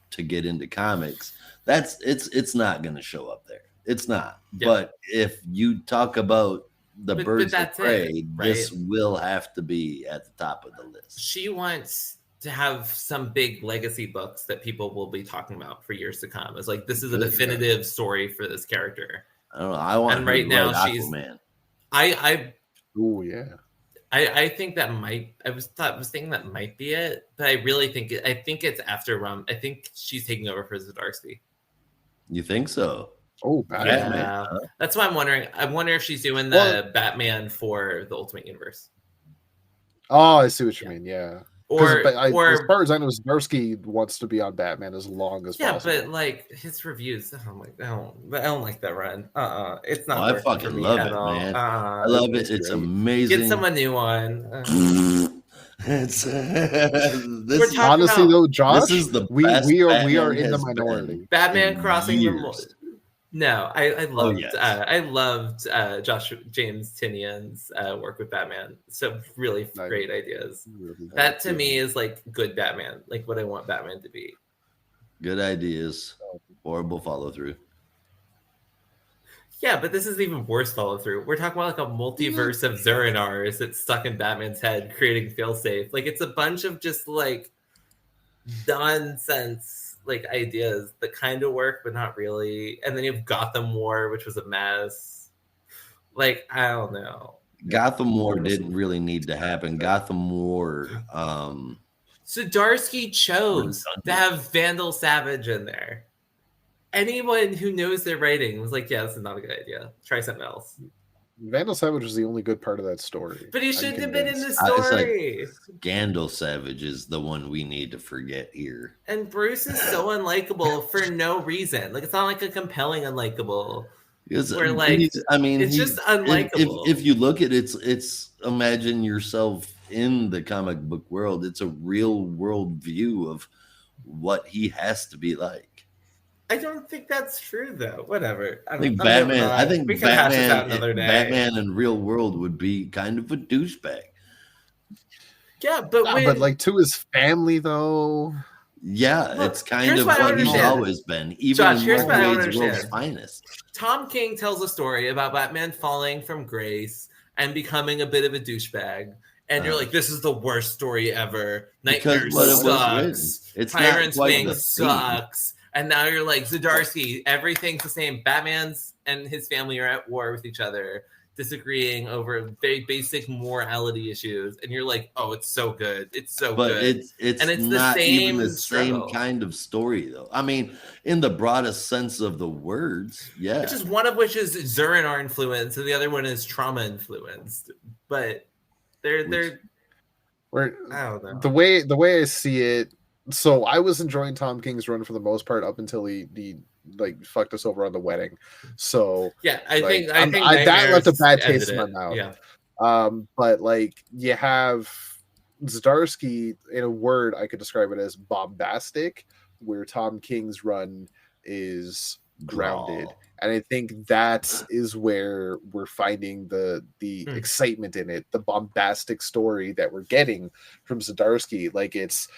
comics, it's not going to show up there. It's not. Yeah. But if you talk about the Birds of Prey, right? This will have to be at the top of the list. She wants to have some big legacy books that people will be talking about for years to come. It's like, this is a definitive story for this character. I don't know. I want. And right now, she's Aquaman. Oh yeah. I think that might. I was thinking that might be it, but I really think it's after Rum. I think she's taking over for Zdarsky. You think so? Oh, Batman. Yeah. That's why I'm wondering. I wonder if she's doing the Batman for the Ultimate Universe. Oh, I see what you mean. Yeah. Or as far as I know, Zdarsky wants to be on Batman as long as possible. Yeah, but like his reviews, I'm like, I don't like that run. It's not. I fucking love it, man. I love it. It's amazing. Get someone new on. It's honestly though, Josh, this is the we are in the minority. Batman crossing the No, I loved yes. I loved Josh James Tinian's work with Batman. So really great ideas. That to me is like good Batman, like what I want Batman to be. Good ideas, horrible follow through. Yeah, but this is even worse follow through. We're talking about like a multiverse of Zurinars that's stuck in Batman's head, creating failsafe. Like it's a bunch of just like nonsense like ideas that kind of work but not really, and then you have Gotham War, which was a mess. Like I don't know, Gotham War didn't really need to happen. Gotham War Zdarsky chose to have Vandal Savage in there. Anyone who knows their writing was like, yeah, this is not a good idea, try something else. Vandal Savage was the only good part of that story. But he shouldn't have been in the story. It's like Gandalf Savage is the one we need to forget here. And Bruce is so unlikable for no reason. Like, it's not like a compelling unlikable. Where, like, I mean, it's just unlikable. If you look at it, it's imagine yourself in the comic book world. It's a real world view of what he has to be like. I don't think that's true, though. Whatever. I think Batman in real world would be kind of a douchebag. Yeah, but like to his family, though. Yeah, look, it's kind of what he's always been. Even Josh, here's what I understand. World's finest. Tom King tells a story about Batman falling from grace and becoming a bit of a douchebag. And you're like, this is the worst story ever. Nightmare sucks. Tyrant's Wing sucks. And now you're like, Zdarsky, everything's the same. Batman's and his family are at war with each other, disagreeing over very basic morality issues. And you're like, oh, it's so good. It's so good. It's not even the same kind of story, though. I mean, in the broadest sense of the words, yeah. Which is one of which is Zurinar influenced, and the other one is trauma influenced. But I don't know. The way I see it. So I was enjoying Tom King's run for the most part up until he like fucked us over on the wedding. So yeah, I think that left a bad taste in my mouth. Yeah. But like you have Zdarsky, in a word, I could describe it as bombastic, where Tom King's run is grounded. And I think that is where we're finding the excitement in it, the bombastic story that we're getting from Zdarsky. Like it's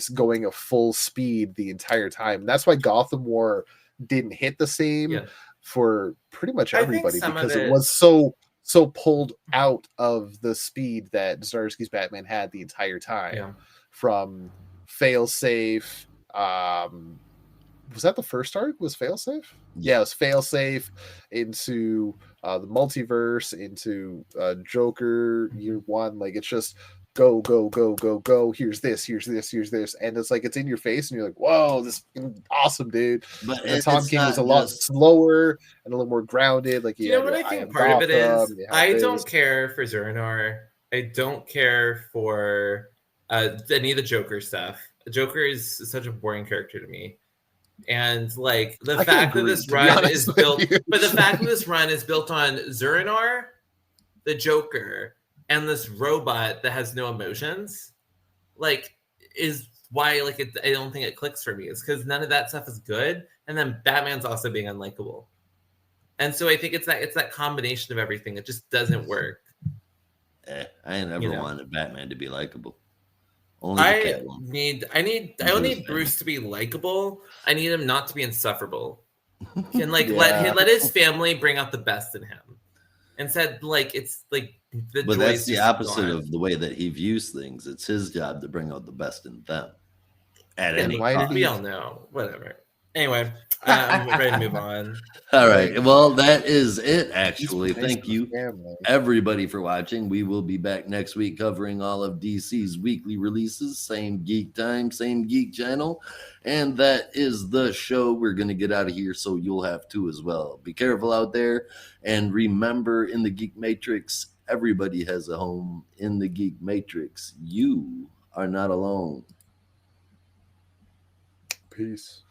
going at full speed the entire time. And that's why Gotham War didn't hit the same for pretty much everybody, because it was so pulled out of the speed that Zdarsky's Batman had the entire time. From Failsafe, was that the first arc? Was Failsafe? Yeah, it was Failsafe into the multiverse, into Joker year one. Like it's just go. Here's this, and it's like it's in your face, and you're like, "Whoa, this is awesome, dude!" But Tom King was a lot slower and a little more grounded. Like you know what I think part of it is? I don't care for Zurinar. I don't care for any of the Joker stuff. Joker is such a boring character to me. And like the fact that this run is built, but the fact that this run is built on Zurinar, the Joker, and this robot that has no emotions, like is why like I don't think it clicks for me. It's because none of that stuff is good, and then Batman's also being unlikable, and so I think it's that combination of everything. It just doesn't work. I never wanted Batman to be likable. I don't need Bruce to be likable. I need him not to be insufferable. And like let his family bring out the best in him. Instead, like it's like but that's the opposite of the way that he views things. It's his job to bring out the best in them. We all know. Whatever. Anyway, we're ready to move on. All right. Well, that is it, actually. Thank you, everybody, for watching. We will be back next week covering all of DC's weekly releases. Same geek time, same geek channel. And that is the show. We're going to get out of here, so you'll have to as well. Be careful out there. And remember, in the Geek Matrix, everybody has a home. In the Geek Matrix, you are not alone. Peace.